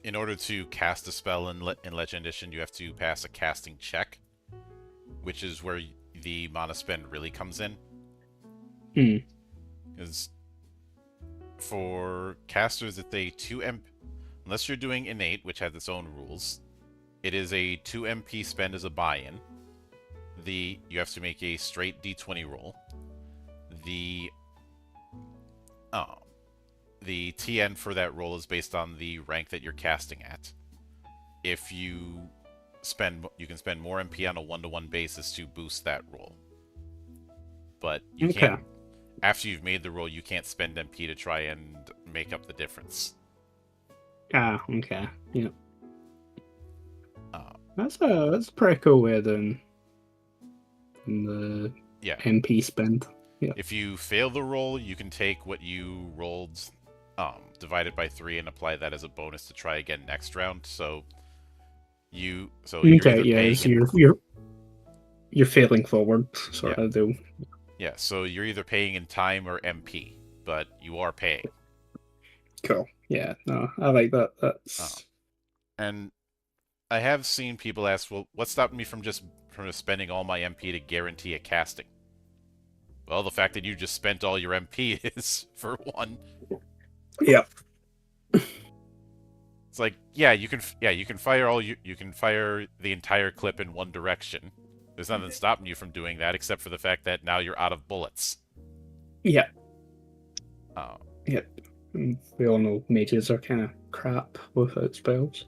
in order to cast a spell in Legend Edition, you have to pass a casting check, which is where the mana spend really comes in. hmm, Because for casters, it's a 2 MP. Unless you're doing innate, which has its own rules, it is a 2 MP spend as a buy-in. You have to make a straight D20 roll. The uh, the TN for that roll is based on the rank that you're casting at. If you can spend more MP on a 1-to-1 basis to boost that roll. But you okay. can't after you've made the roll, you can't spend MP to try and make up the difference. Okay. Yeah. That's a pretty cool way of doing the Yeah. MP spend. Yeah. If you fail the roll, you can take what you rolled, divided by 3, and apply that as a bonus to try again next round. So you're Okay, either yeah, paying so in, you're failing forward, sort yeah, of deal. yeah. So you're either paying in time or MP, but you are paying. Cool. Yeah, no, I like that. Uh, That's and I have seen people ask, well, what stopped me from just spending all my MP to guarantee a casting? Well, the fact that you just spent all your MP is, for one. yeah. It's like, yeah, you can fire you can fire the entire clip in one direction. There's nothing stopping you from doing that except for the fact that now you're out of bullets. Yeah. Uh, Yeah. We all know mages are kind of crap without spells.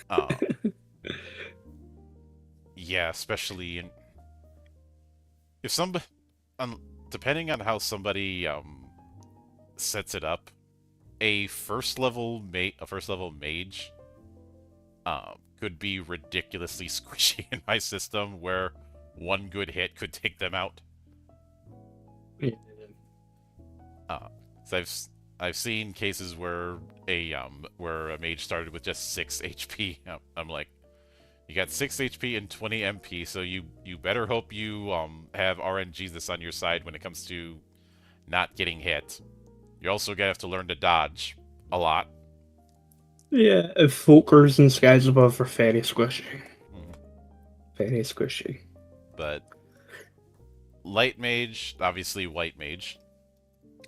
uh, yeah, especially in if somebody, depending on how somebody sets it up, a first level mage could be ridiculously squishy in my system, where one good hit could take them out. Yeah. So I've seen cases where a mage started with just 6 HP. I'm like, you got 6 HP and 20 MP, so you better hope you have RNGesus on your side when it comes to not getting hit. You're also gonna have to learn to dodge a lot. Yeah, Folkers and Skies Above are very squishy. Mhm. Very squishy. But light mage, obviously white mage.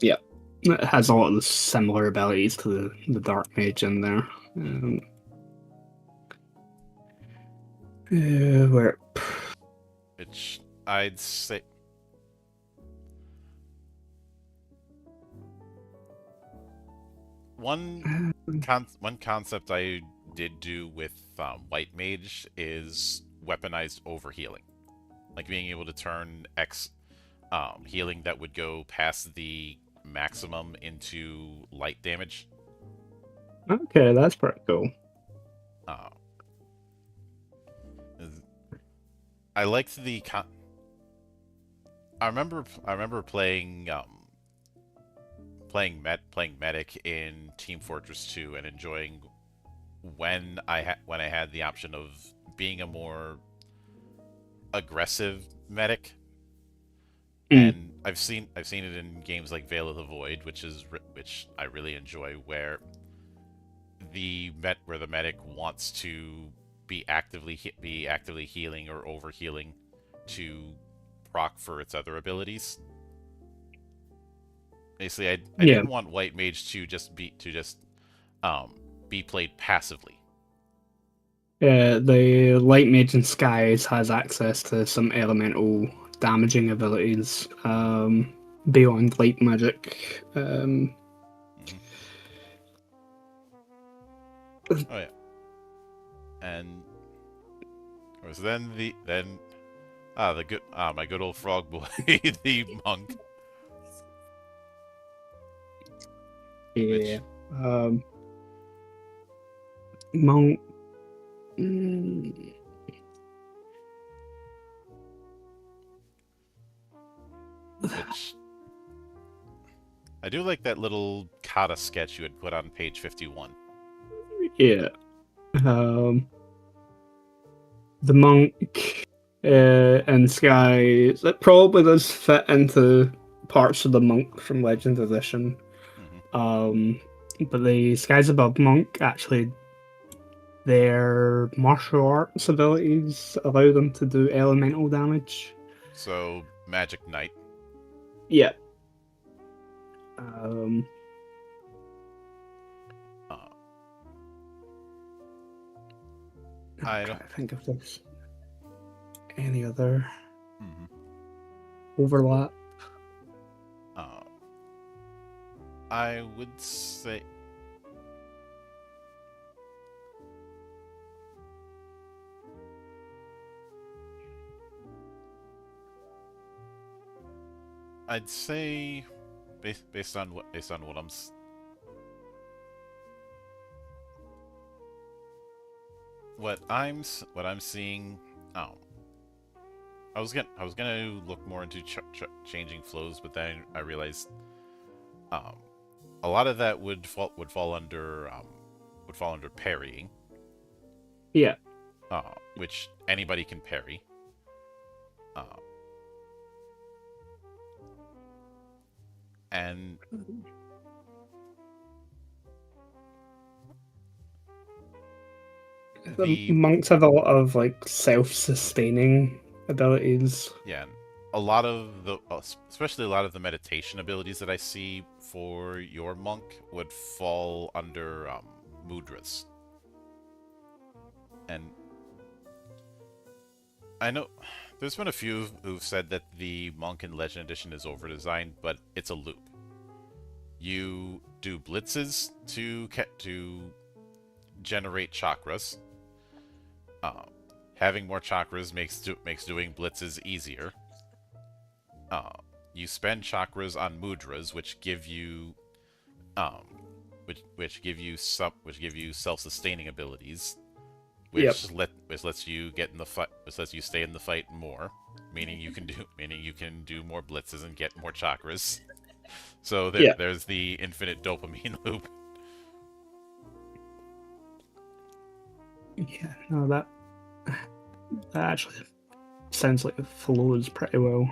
Yeah. It has a lot of the similar abilities to the Dark Mage in there. Where Which I'd say one concept I did do with white mage is weaponized overhealing, like being able to turn X healing that would go past the maximum into light damage. okay, that's pretty cool. Uh, I liked the I remember playing medic in Team Fortress 2 and enjoying when I had the option of being a more aggressive medic. Mm. And I've seen it in games like Veil of the Void, which I really enjoy, where the medic wants to be actively healing or over healing to proc for its other abilities. Basically, I Yeah. didn't want white mage to be played passively. The Light Mage in Skies has access to some elemental damaging abilities beyond light magic. Mhm. Oh yeah, and of course then my good old frog boy, the monk, Yeah. which Um, Monk. Mm, which I do like that little kata sketch you had put on page 51. yeah. Um, the monk in Skies. It probably does fit into parts of the monk from Legend Edition. Hmm. But the Skies Above monk actually, their martial arts abilities allow them to do elemental damage. So Magic Knight. Yeah. Um, Uh, I'm I don't. trying to think if there's any other Mhm. overlap. Uh, I would say I'd say based on what what I'm seeing. Oh, I was gonna look more into changing flows, but then I realized um, a lot of that would fall under parrying, Yeah. which anybody can parry. Uh, and The the monks have a lot of like self-sustaining abilities. Yeah, a lot of especially a lot of the meditation abilities that I see for your monk would fall under mudras. And I know there's been a few who've said that the monk in Legend Edition is over-designed, but it's a loop. You do blitzes to generate chakras. Uh, Having more chakras makes doing blitzes easier. Uh, you spend chakras on mudras, which give you um, which give you self-sustaining abilities, Yep. which lets you get in the fight, which lets you stay in the fight more, meaning you can do more blitzes and get more chakras. So Yeah. there's the infinite dopamine loop. Yeah. No, that actually sounds like it flows pretty well.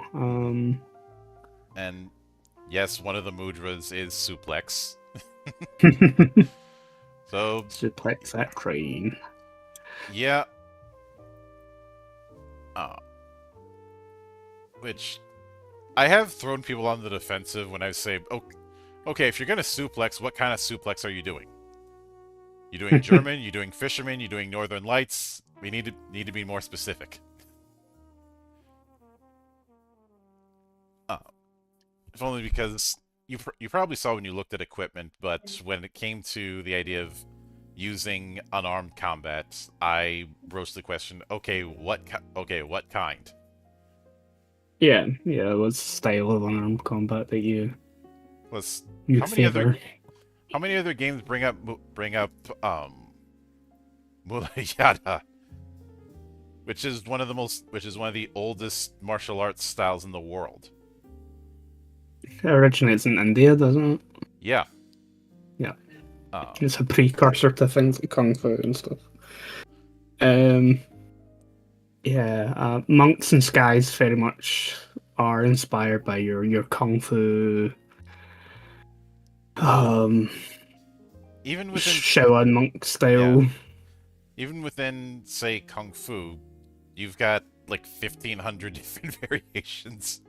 And yes, one of the mudras is suplex. So Suplex that crane. yeah, uh, which I have thrown people on the defensive when I say, "Oh, okay, if you're gonna suplex, what kind of suplex are you doing? You doing German? You doing fisherman? You doing Northern Lights? We need to be more specific." Uh, if only because you probably saw when you looked at equipment, but when it came to the idea of using unarmed combat, I broached the question: what kind? Yeah. Yeah. What's the style of unarmed combat that Let's you how many other favor? how many other games bring up Mulayada, which is one of the oldest martial arts styles in the world. It originates in India, doesn't it? Yeah. Yeah. Uh, It's a precursor to things like kung fu and stuff. Um. Yeah. Monks and skies very much are inspired by your kung fu. well, Um. even within Shaolin monk yeah, style. even within say kung fu, you've got like 1,500 different variations.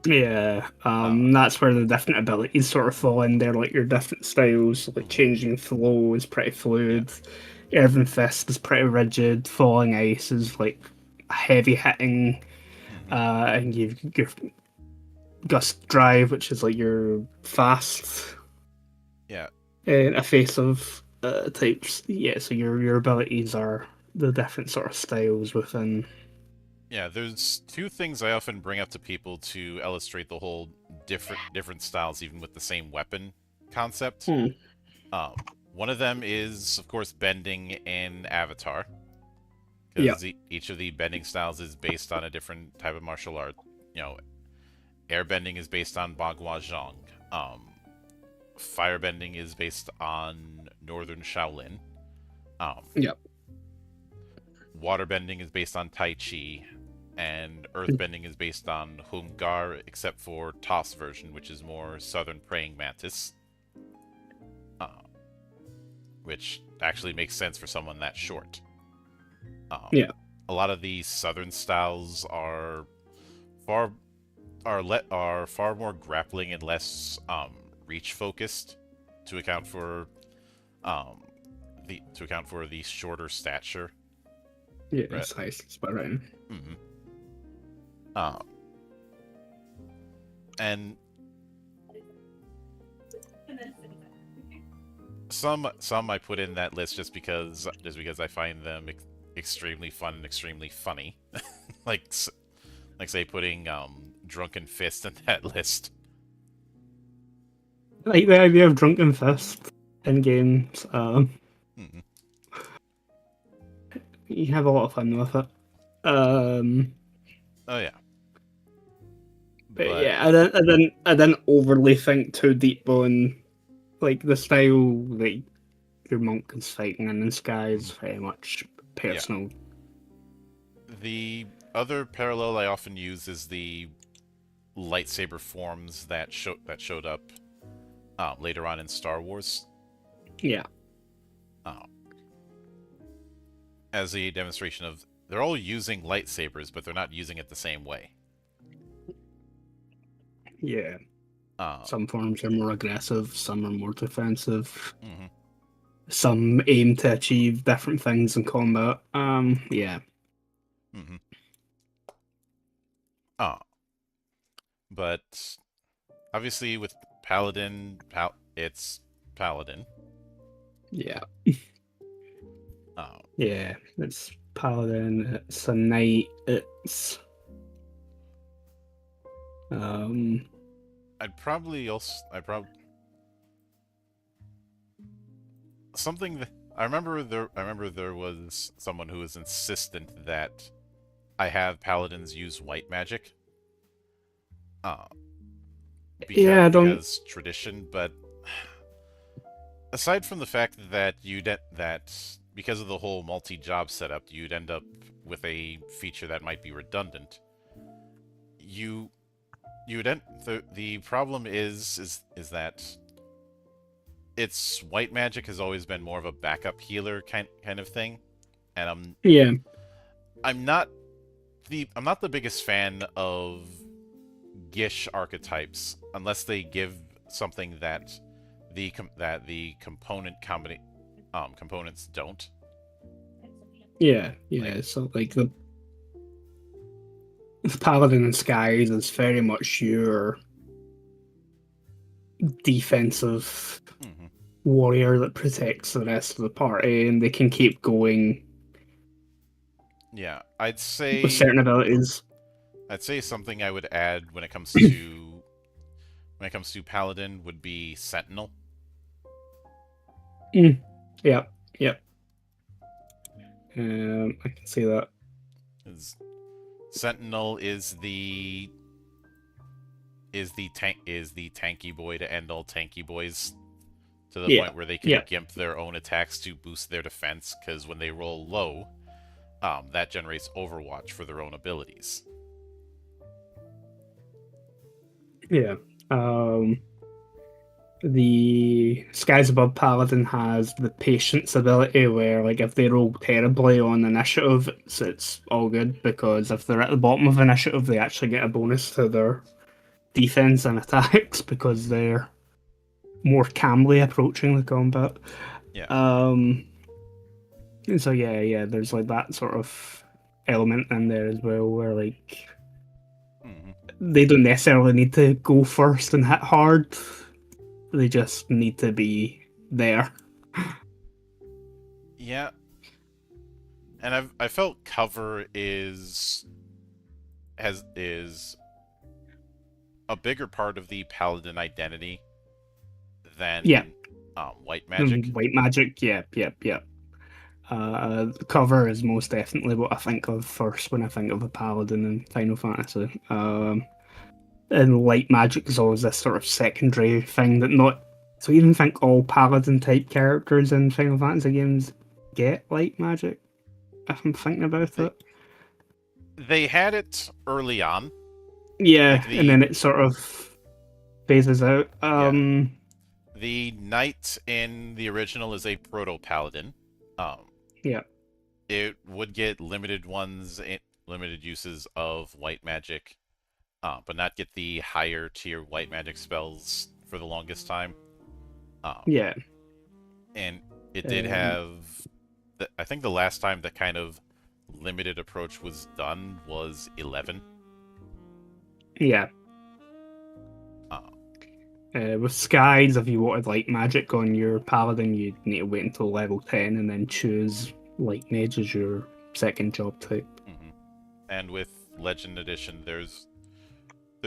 Yeah, Uh, that's where the different abilities sort of fall in there, like your different styles, like mhm, changing flow is pretty yeah. fluid, Earthen Fist is pretty rigid, Falling Ice is like heavy hitting, Hmm. and you've your Gust Drive, which is like your fast, Yeah. evasive types. Yeah, so your abilities are the different sort of styles within. Yeah, there's two things I often bring up to people to illustrate the whole different styles, even with the same weapon concept. Hmm. Um, One of them is, of course, bending in Avatar, Yeah, because each of the bending styles is based on a different type of martial art. You know, airbending is based on Bagua Zhang. Firebending is based on Northern Shaolin. Um, yeah. Waterbending is based on Tai Chi, and Earthbending is based on Hungar, except for Toss version, which is more Southern Praying Mantis, uh, which actually makes sense for someone that short. Um, Yeah. a lot of these Southern styles far are far more grappling and less reach focused to account for um, the shorter stature. Yeah, Right. size is about right. Mm-hmm. Uh, and some I put in that list just because I find them extremely fun and extremely funny, like say putting Drunken Fist in that list. Like the idea of Drunken Fist in games. Hmm. You have a lot of fun with it. Um, Oh yeah, but but yeah, I didn't overly think too deep on like the style that your monk is fighting in the sky is very much yeah. personal. The other parallel I often use is the lightsaber forms that showed up later on in Star Wars, Yeah, uh, as a demonstration of they're all using lightsabers, but they're not using it the same way. yeah. Uh, Some forms are more aggressive, some are more defensive. mhm, Some aim to achieve different things in combat. Yeah, mhm. Uh, but obviously with it's Paladin. yeah, Uh, yeah. It's paladin. It's a knight. It's um, I'd probably something that I remember there was someone who was insistent that I have paladins use white magic. Uh, yeah. I don't. because tradition, but aside from the fact that that because of the whole multi-job setup, you'd end up with a feature that might be redundant. You you'd end the problem is that it's white magic has always been more of a backup healer kind of thing, and Yeah, I'm not I'm not the biggest fan of Gish archetypes unless they give something that that the components don't. yeah, Like yeah. So like the paladin in skies is very much your defensive mhm. warrior that protects the rest of the party, and they can keep going Yeah, with certain abilities. I'd say something I would add when it comes to Paladin would be Sentinel. Mm, yep, yep. I can see that. 'Cause Sentinel is the tanky boy to end all tanky boys to the Yeah, point where they can yeah, gimp their own attacks to boost their defense because when they roll low, that generates Overwatch for their own abilities. yeah. Um, the Skies Above Paladin has the patience ability where, like, if they roll terribly on initiative, it's all good because if they're at the bottom of initiative, they actually get a bonus to their defense and attacks because they're more calmly approaching the combat. Yeah. Um, so yeah, yeah, there's like that sort of element in there as well where like Hmm. they don't necessarily need to go first and hit hard. They just need to be there. Yeah, and I felt cover is a bigger part of the paladin identity Yeah, than white magic. white magic. Yeah, yeah, yeah. Cover is most definitely what I think of first when I think of a paladin in Final Fantasy. And light magic is always this sort of secondary thing that not. So you even think all paladin type characters in Final Fantasy games get light magic? If I'm thinking about They it. they had it early on, like Yeah, and then it sort of phases out. yeah, the knight in the original is a proto paladin. Um, Yeah, it would get limited uses of white magic, but not get the higher tier white magic spells for the longest time. Um, yeah. and it did Um, have, I think the last time that kind of limited approach was done was 11. yeah. Uh, With skies, if you wanted light magic on your paladin, you'd need to wait until level 10 and then choose light mage as your second job type. mhm. And with Legend Edition, there's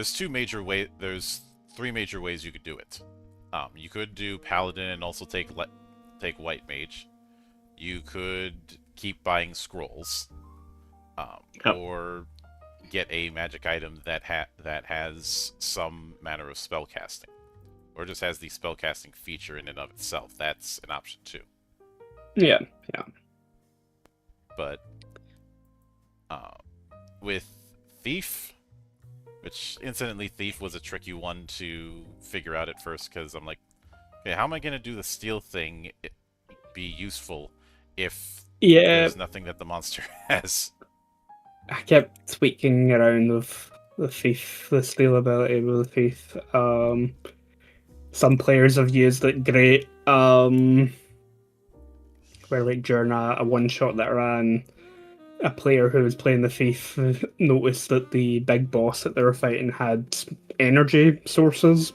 three major ways you could do it. You could do Paladin and also take White Mage. You could keep buying scrolls, Yep. or get a magic item that has some manner of spell casting, or just has the spell casting feature in and of itself. That's an option too. Yeah. Yeah. But uh, with Thief, which incidentally, Thief was a tricky one to figure out at first because I'm like, okay, how am I gonna do the steal thing be useful if Yeah. there's nothing that the monster has? I kept tweaking around with the thief, the steal ability with the thief. Some players have used it great. Where like during a one shot that I ran, a player who was playing the thief noticed that the big boss that they were fighting had energy sources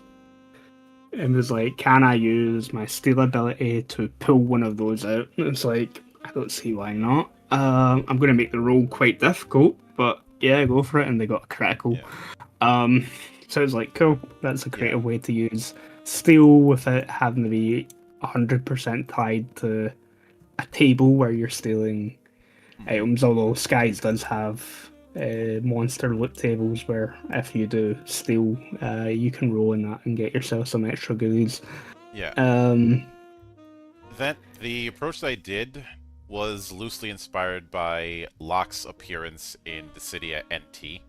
and was like, "Can I use my steal ability to pull one of those out?" And it's like, I don't see why not. I'm going to make the roll quite difficult, but yeah, go for it. And they got a critical. Yeah, Um, so it's like, cool. That's a yeah, creative way to use steal without having to be 100% tied to a table where you're stealing hmm, items. Although Skies does have monster loot tables where if you do steal, you can roll in that and get yourself some extra goodies. yeah. Um, That the approach that I did was loosely inspired by Locke's appearance in the city at NT,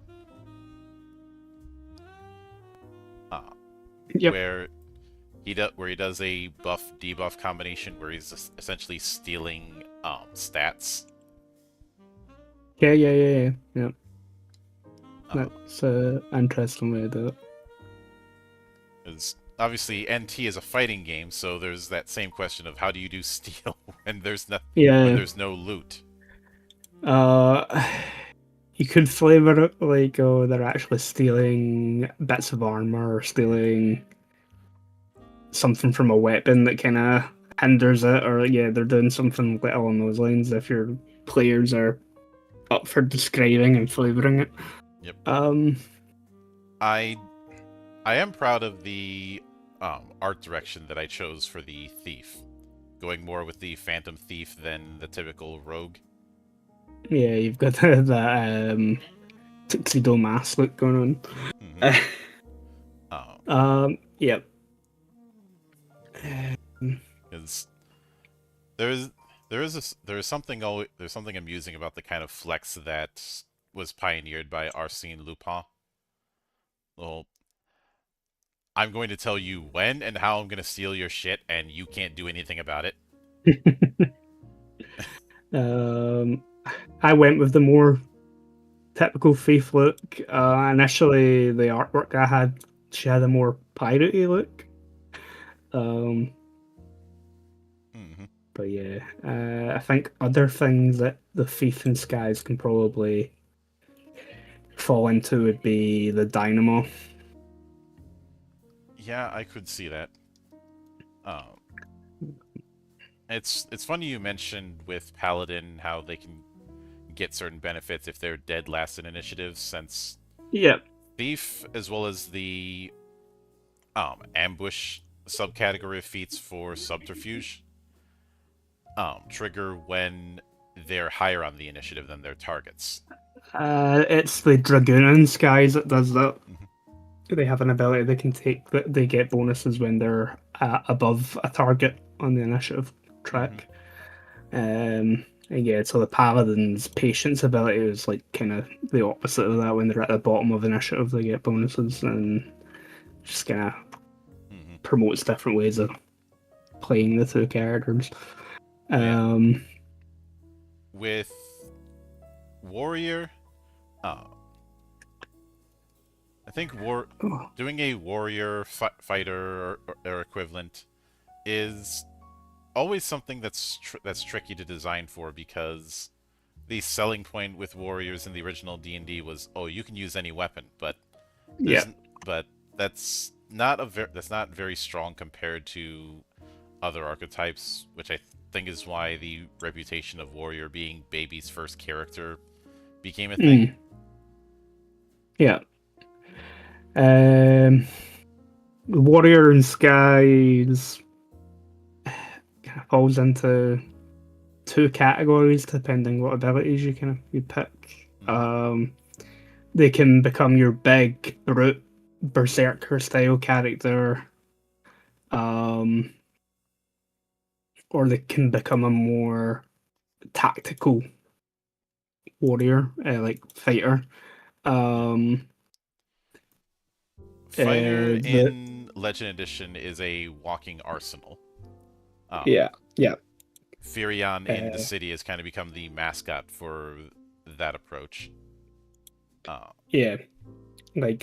uh, yep. where he does a buff debuff combination where he's essentially stealing stats. Yeah. Uh, That's an interesting way to do it. Is obviously NT is a fighting game, so there's that same question of how do you do steal when Yeah. there's no loot. Uh, you could flavor it like, oh, they're actually stealing bits of armor or stealing something from a weapon that kind of hinders it, or yeah, they're doing something like along those lines. If your players are up for describing and flavoring it, Yep. um, I I am proud of the art direction that I chose for the thief, going more with the phantom thief than the typical rogue. yeah, you've got that tuxedo mask look going Mm-hmm. on. Um, Yep. because there is there's something amusing about the kind of flex that was pioneered by Arsene Lupin. Well, I'm going to tell you when and how I'm going to steal your shit, and you can't do anything about it. um, I went with the more typical thief look. Initially, the artwork I had, she had a more piratey look. Um, Mm-hmm. but yeah, I think other things that the thief and skies can probably fall into would be the dynamo. Yeah, I could see that. Um, it's funny you mentioned with Paladin how they can get certain benefits if they're dead last in initiatives, since Yeah, Thief, as well as the ambush subcategory of feats for Subterfuge, trigger when they're higher on the initiative than their targets. it's the dragoon and skies that does that. Mhm. They have an ability they can take that they get bonuses when they're above a target on the initiative Mhm. track. And yeah, so the paladin's patience ability is like kind of the opposite of that. When they're at the bottom of initiative, they get bonuses, and just kind of Mhm. promotes different ways of playing the two characters. Yeah. Um, With Warrior, uh, I think doing a warrior fighter or equivalent is always something that's tricky to design for, because the selling point with warriors in the original D&D was, oh, you can use any weapon, but yeah, there's but that's not very strong compared to other archetypes, which I think is why the reputation of warrior being baby's first character became a thing. mm, yeah. Um, Warrior and Skies kind of falls into two categories depending what abilities you pick. They can become your big brute berserker style character, um, or they can become a more tactical warrior, like fighter. Um, Fighter the in Legend Edition is a walking arsenal. Um, Yeah, yeah, Furion in the uh, city has kind of become the mascot for that approach. Uh, yeah. Like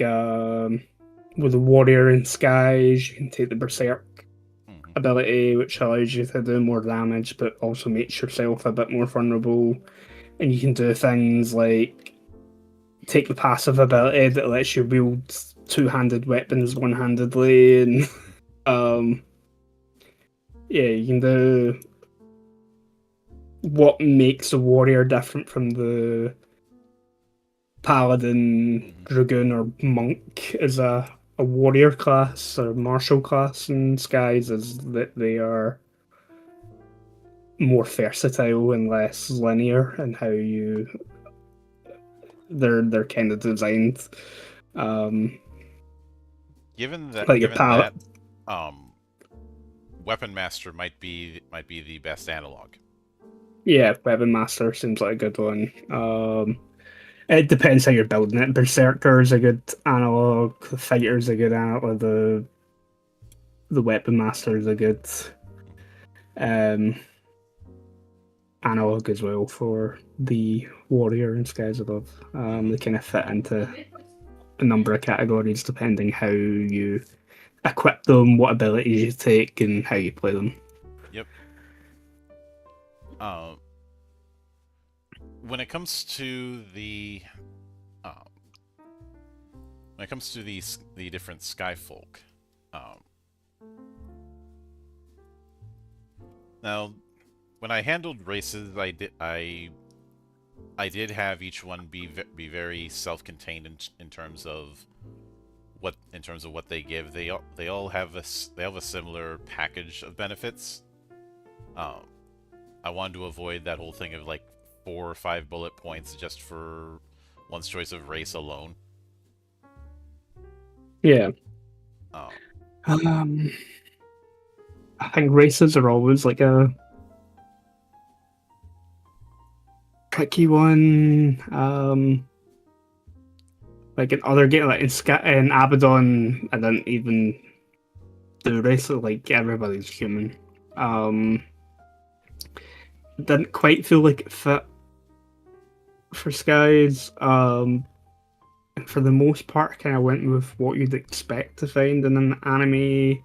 with the warrior in skies, you can take the berserk mhm. ability, which allows you to do more damage, but also makes yourself a bit more vulnerable. And you can do things like take the passive ability that lets you wield two-handed weapons one-handedly, and um, yeah, you can do what makes a warrior different from the paladin, Mhm. dragoon, or monk is a warrior class or martial class in Skies is that they are more versatile and less linear in how they're kind of designed. Um, like a Given palette. that, um, Weapon Master might be the best analog. Yeah, Weapon Master seems like a good one. It depends how you're building it. Berserker is a good analog. The Fighter is a good analog. The Weapon Master is a good um, analog as well for the Warrior and Skies above. Hmm. They kind of fit into a number of categories depending how you equip them, what abilities you take, and how you play them. Yep. Um, when it comes to um, the different Skyfolk, um, now when I handled races, I did have each one be very self-contained in terms of what they give. They all have they have a similar package of benefits. Um, I wanted to avoid that whole thing of like 4 or 5 bullet points just for one's choice of race alone. Yeah. Um, Um, I think races are always like a tricky one. Like in other games, like in Abaddon, I didn't even do races. Like everybody's human. Um, didn't quite feel like it fit for Skies. And for the most part, kind of went with what you'd expect to find in an anime,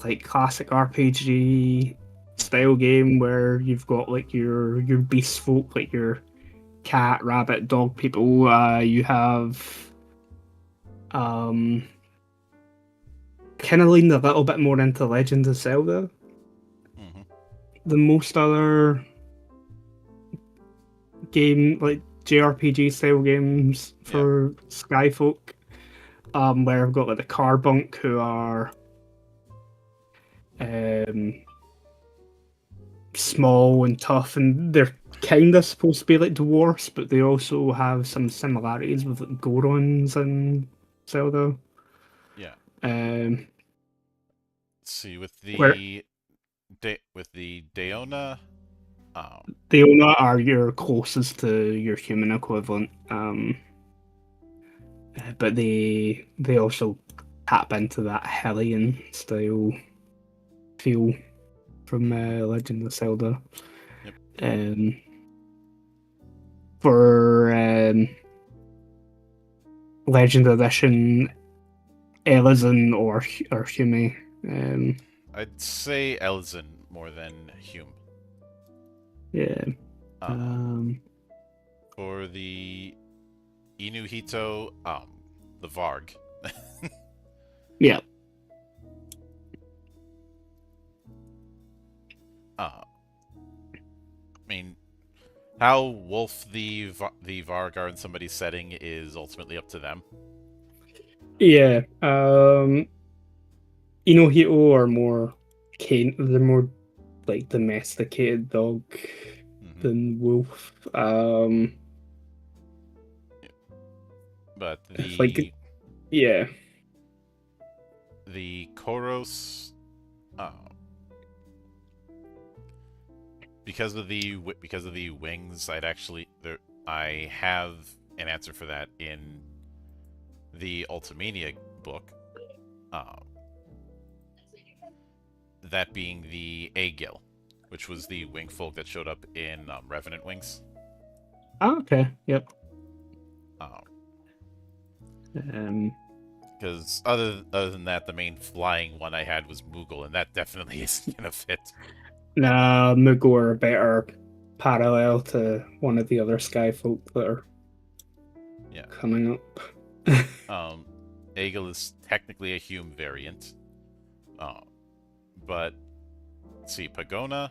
like classic RPG mhm. style game where you've got like your beast folk, like your cat, rabbit, dog people. You have um kind of leaned a little bit more into Legend of Zelda Mhm. than most other game like JRPG style games Yeah. for Skyfolk. Where I've got like the Carbunk who are um small and tough, and they're kind of supposed to be like dwarfs, but they also have some similarities with like Gorons and Zelda. Yeah. Um, Let's see where with the Daona. they only are your closest to your human equivalent, but they also tap into that Hellion style feel from Legend of Zelda. Yep. Um, for Legend Edition, Elizon or Hume. Um, I'd say Elzen more than Hume. yeah. Uh, Um, for the Inuhito, the Varg. yeah. I mean, how wolf the Varg are in somebody's setting is ultimately up to them. Yeah. Inohito are more they're more like domesticated dog Mhm. than wolf. But It's like, yeah, the Koros, uh, because of the wings, I have an answer for that in the Ultimania book. Uh, that being the Aegil, which was the wing folk that showed up in Revenant Wings. oh, okay, yep. Uh, Um, Because other than that, the main flying one I had was Moogle, and that definitely isn't gonna fit. nah, Moogle are a better parallel to one of the other sky folk that are Yeah. coming up. Aegil is technically a Hume variant. Uh, but let's see, Pagona.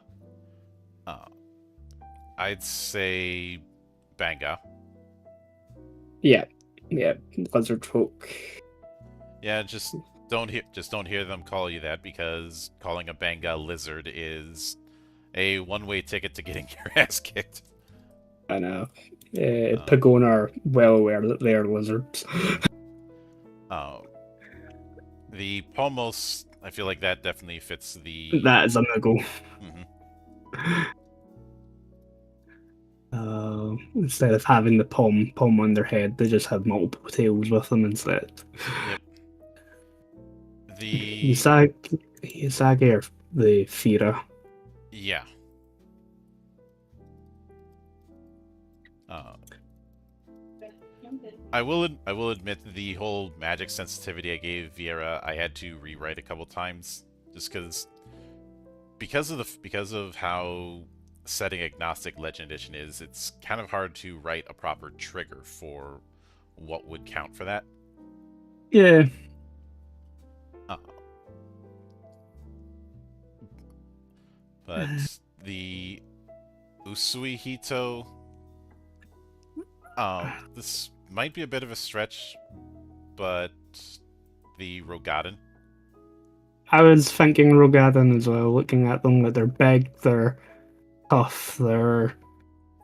Uh, I'd say Banga. Yeah, yeah, lizard folk. Yeah, just don't hear them call you that, because calling a Banga lizard is a one-way ticket to getting your ass kicked. I know. Uh, Pagona are well aware that they are lizards. uh, the Pomos, I feel like that definitely fits the. That is a Moogle. Mhm. Instead of having the pom on their head, they just have multiple tails with them instead. Yep. The Usagi are the Fira. Yeah. Uh, I will admit the whole magic sensitivity I gave Viera I had to rewrite a couple times, just because of how setting agnostic Legend Edition is. It's kind of hard to write a proper trigger for what would count for that. Yeah. Uh, but the Usui Hito, this might be a bit of a stretch, but the Rogaden. I was thinking Rogadan as well, looking at them, that they're big, they're tough, they're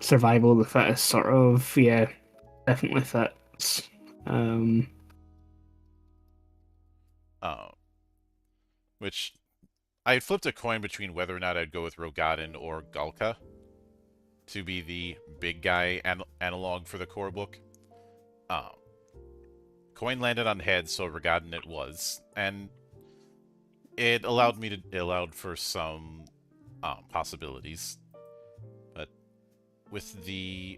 survival of the fittest sort of, yeah, definitely fits. Um, Uh, which I flipped a coin between whether or not I'd go with Rogaden or Galka to be the big guy analog for the core book. Um, coin landed on head, so Rogaden it was, and it allowed for some possibilities. But with the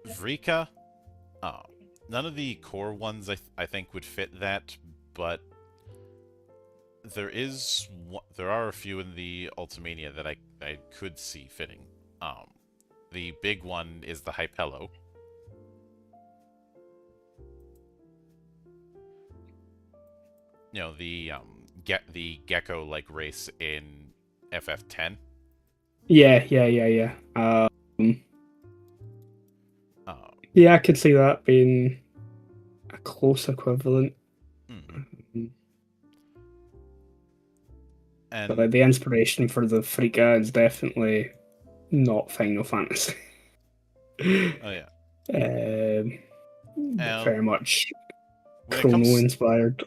Vrika, uh, none of the core ones I think would fit that, but there are a few in the Ultimania that I could see fitting. The big one is the Hypello. You know, the gecko like race in FF10. yeah. Uh, Yeah, I could see that being a close equivalent. mhm. But And like, the inspiration for the Frika is definitely not Final Fantasy. oh yeah, um, and very much when it Chrono comes inspired.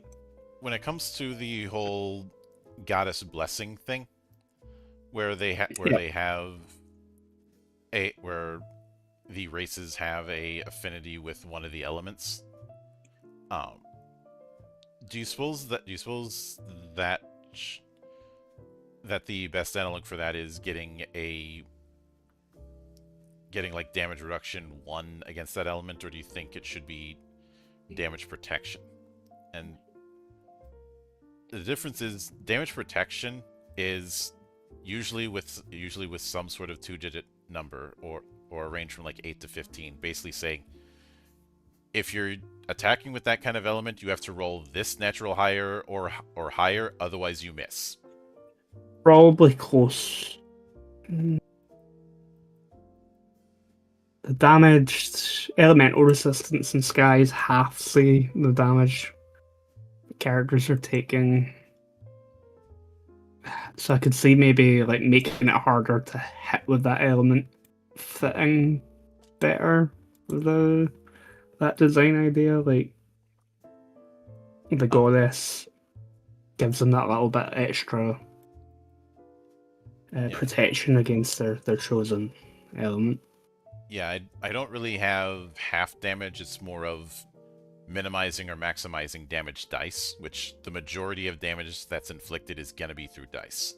to the whole goddess blessing thing, where Yeah. they have where the races have a affinity with one of the elements. Um, do you suppose that that the best analog for that is getting like damage reduction 1 against that element, or do you think it should be damage protection? And the difference is damage protection is usually with some sort of 2-digit number, or a range from like 8 to 15, basically saying if you're attacking with that kind of element, you have to roll this natural higher or higher, otherwise you miss. Probably close. The damaged elemental resistance in Sky is half, say, the damage the characters are taking. So I could see maybe like making it harder to hit with that element fitting better with that design idea. Like the Oh, goddess gives them that little bit extra yeah. protection against their chosen element. Yeah, I don't really have half damage. It's more of minimizing or maximizing damage dice, which the majority of damage that's inflicted is going to be through dice.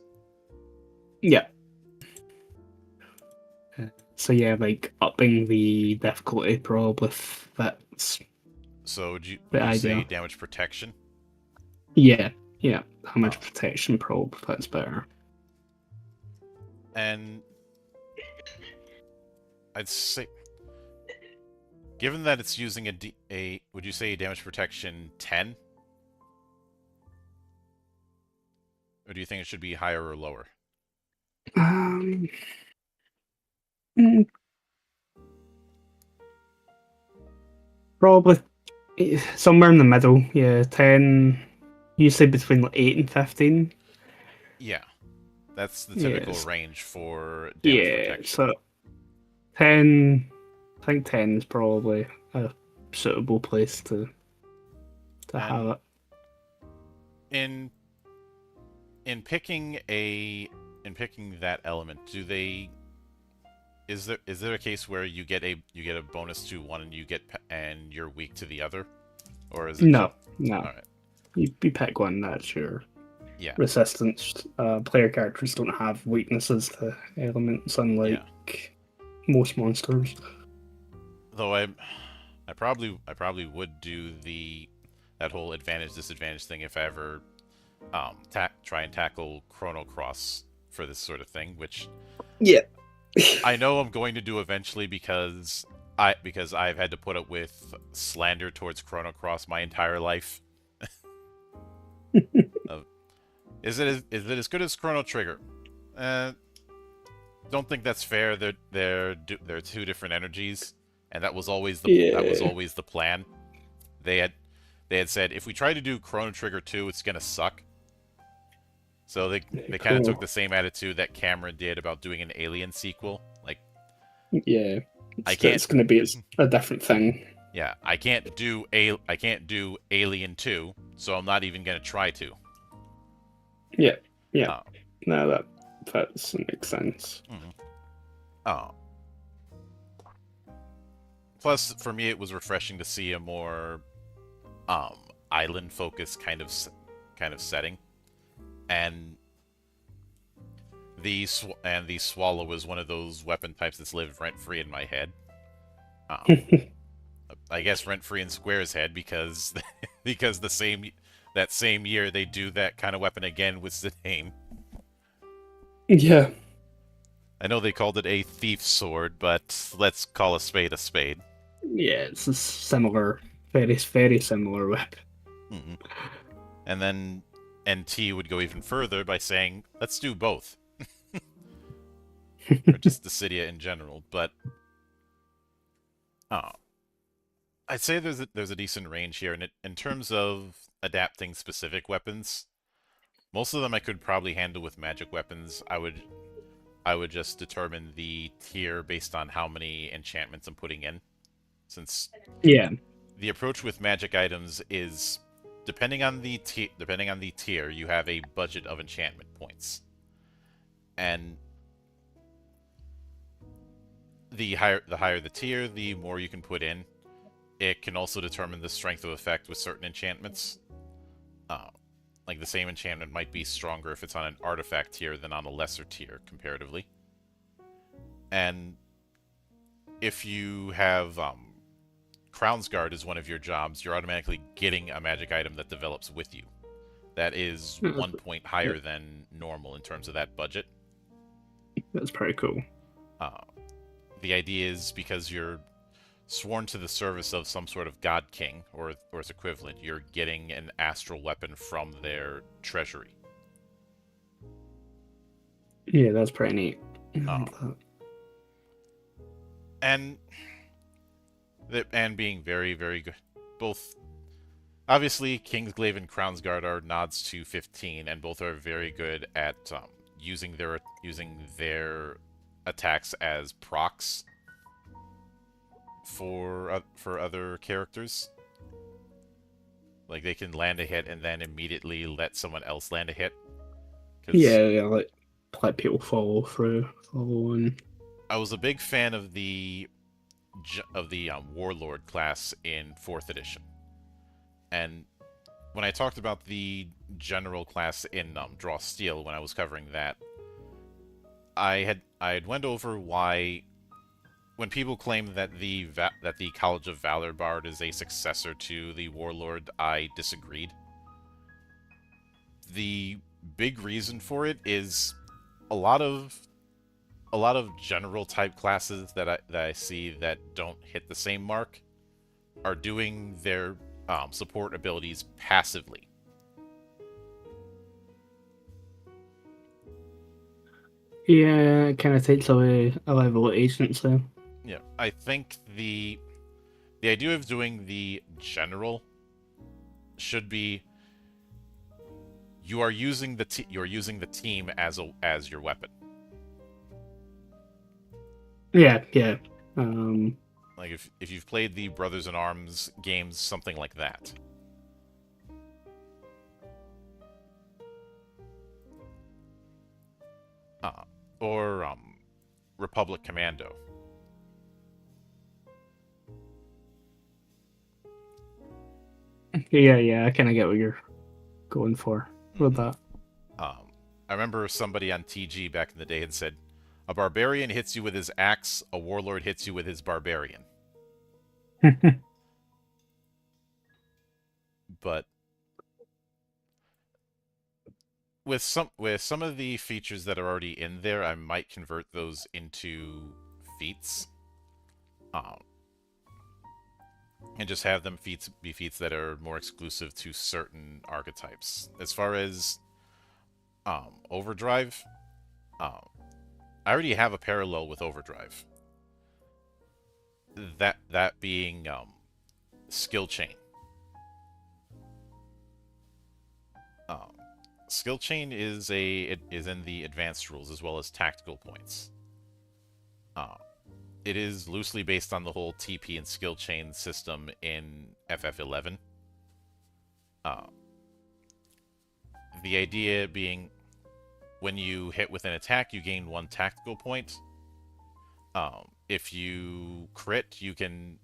Yeah. So yeah, like upping the difficulty probably fits So the would you say idea. damage protection? Yeah, yeah. How much Oh, protection probably fits better. and I'd say, given that it's using would you say damage protection 10? Or do you think it should be higher or lower? Um, mm, Probably somewhere in the middle. Yeah, 10. Usually between like 8 and 15. Yeah, that's the typical Yes. range for damage Yeah. protection. So 10. I think 10 is probably a suitable place to have And it. in in picking a in picking that element, do they is there a case where you get a bonus to one and and you're weak to the other, or is it just No, no. all right? You pick one that's your Yeah, resistance. Player characters don't have weaknesses to elements, yeah. unlike most monsters. Though I probably would do the that whole advantage disadvantage thing if I ever try and tackle Chrono Cross for this sort of thing, which Yeah. I know I'm going to do eventually because I've had to put up with slander towards Chrono Cross my entire life. Uh, is it as good as Chrono Trigger? Uh, don't think that's fair. They're two different energies, and that was Yeah. always the plan. They had they had said if we try to do Chrono Trigger 2, it's gonna suck. So they kind of took Cool. the same attitude that Cameron did about doing an Alien sequel. Like Yeah. I can't, It's going to be a different thing. yeah, I can't do Alien 2, so I'm not even gonna try to. Yeah. Yeah. Uh, No, that fits and makes sense. mhm. Oh. Plus, for me, it was refreshing to see a more um, island focused kind of setting, and the swallow is one of those weapon types that's lived rent free in my head. Um, I guess rent free in Square's head because because that same year they do that kind of weapon again with Zidane. Yeah. I know they called it a thief sword, but let's call a spade a spade. Yeah, it's a similar, very similar weapon. Hmm. And then NT would go even further by saying, let's do both. Or just Dissidia in general. But oh, I'd say there's a decent range here, and in terms of adapting specific weapons, most of them I could probably handle with magic weapons. I would just determine the tier based on how many enchantments I'm putting in, since Yeah. the approach with magic items is depending on the tier, you have a budget of enchantment points, and the higher the tier, the more you can put in. It can also determine the strength of effect with certain enchantments. Uh, like the same enchantment might be stronger if it's on an artifact tier than on a lesser tier comparatively. And if you have Crown's Guard as one of your jobs, you're automatically getting a magic item that develops with you. That is Yeah, 1 point higher than normal in terms of that budget. that's pretty cool. Uh, the idea is because you're sworn to the service of some sort of god king or its equivalent, you're getting an astral weapon from their treasury. Yeah, that's pretty neat. Uh, and being very good, both Obviously, Kingsglaive and Crownsguard are nods to 15, and both are very good at using their attacks as procs for other characters. Like they can land a hit and then immediately let someone else land a hit. Because Yeah, like let people follow through, follow on. I was a big fan of the Warlord class in 4th edition, and when I talked about the General class in Draw Steel when I was covering that, I had went over why when people claim that the College of Valor Bard is a successor to the Warlord, I disagreed. The big reason for it is a lot of general type classes that I see that don't hit the same mark are doing their support abilities passively. Yeah, it kind of takes away a level of agency. Yeah, I think the idea of doing the general should be you're using the team as your weapon. Yeah, yeah. Um, Like if you've played the Brothers in Arms games, something like that. Uh, or Republic Commando. yeah, yeah. I kind of get what you're going for with Mhm. that. I remember somebody on TG back in the day had said, "A barbarian hits you with his axe, a warlord hits you with his barbarian." But with some of the features that are already in there, I might convert those into feats, um, and just have them be feats that are more exclusive to certain archetypes. As far as overdrive, um, I already have a parallel with overdrive. That being skill chain. Um, skill chain it is in the advanced rules as well as tactical points. Uh, it is loosely based on the whole TP and skill chain system in FF11. Uh, the idea being when you hit with an attack, you gain 1 tactical point. If you crit, you can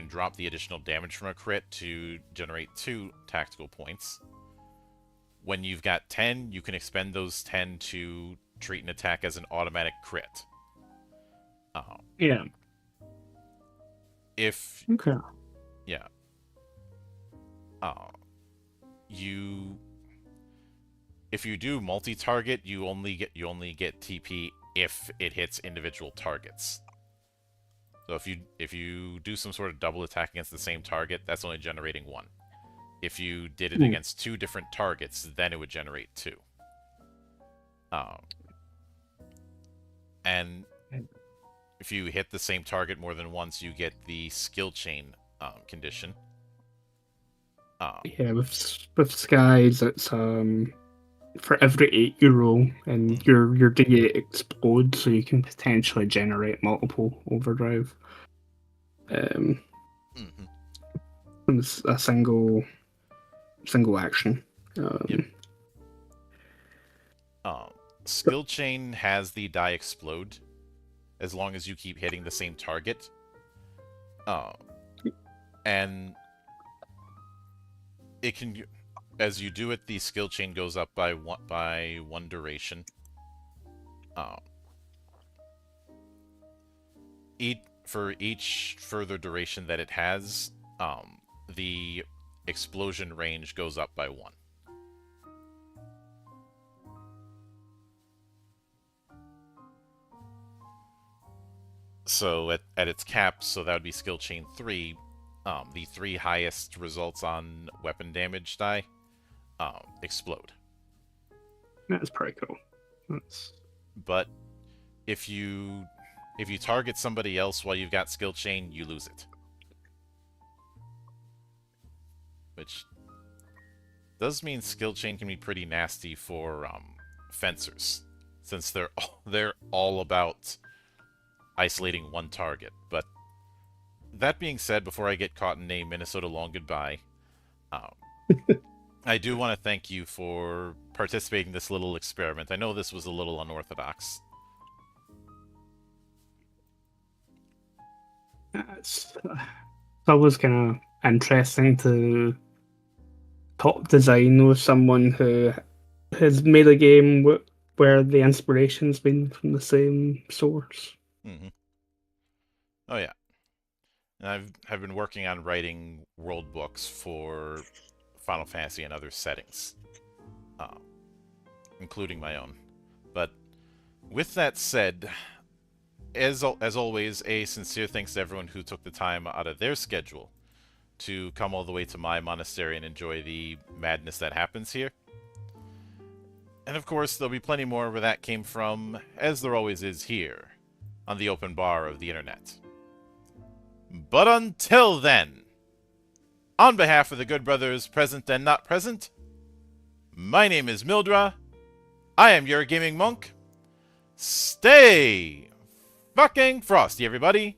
drop the additional damage from a crit to generate 2 tactical points. When you've got 10, you can expend those 10 to treat an attack as an automatic crit. Yeah. If Okay. yeah, uh, you if you do multi-target, you only get TP if it hits individual targets. So if you do some sort of double attack against the same target, that's only generating 1. If you did it Hmm. against 2 different targets, then it would generate 2. Um, and if you hit the same target more than once, you get the skill chain condition. Yeah, with skies, it's for every 8 you roll, and Mhm, your D8 explodes, so you can potentially generate multiple overdrive. Um, mhm. it's a single action. Yep. Um, Um, skill chain has the die explode as long as you keep hitting the same target. Uh, and it can, as you do it, the skill chain goes up by one duration. Uh, for each further duration that it has, the explosion range goes up by 1. So at its cap, so that would be skill chain 3. The 3 highest results on weapon damage die explode. that's pretty cool. That's But if you target somebody else while you've got skill chain, you lose it. which does mean skill chain can be pretty nasty for fencers, since they're all about isolating one target. But that being said, before I get caught in a Minnesota long goodbye, I do want to thank you for participating in this little experiment. I know this was a little unorthodox. It's always kind of interesting to top design with someone who has made a game where the inspiration's been from the same source. Mm-hmm. Oh yeah. And I've been working on writing world books for Final Fantasy and other settings, including my own. But with that said, as always, a sincere thanks to everyone who took the time out of their schedule to come all the way to my monastery and enjoy the madness that happens here. And of course, there'll be plenty more where that came from, as there always is here, on the open bar of the internet. But until then, on behalf of the good brothers present and not present, my name is Mildra. I am your gaming monk. Stay fucking frosty, everybody.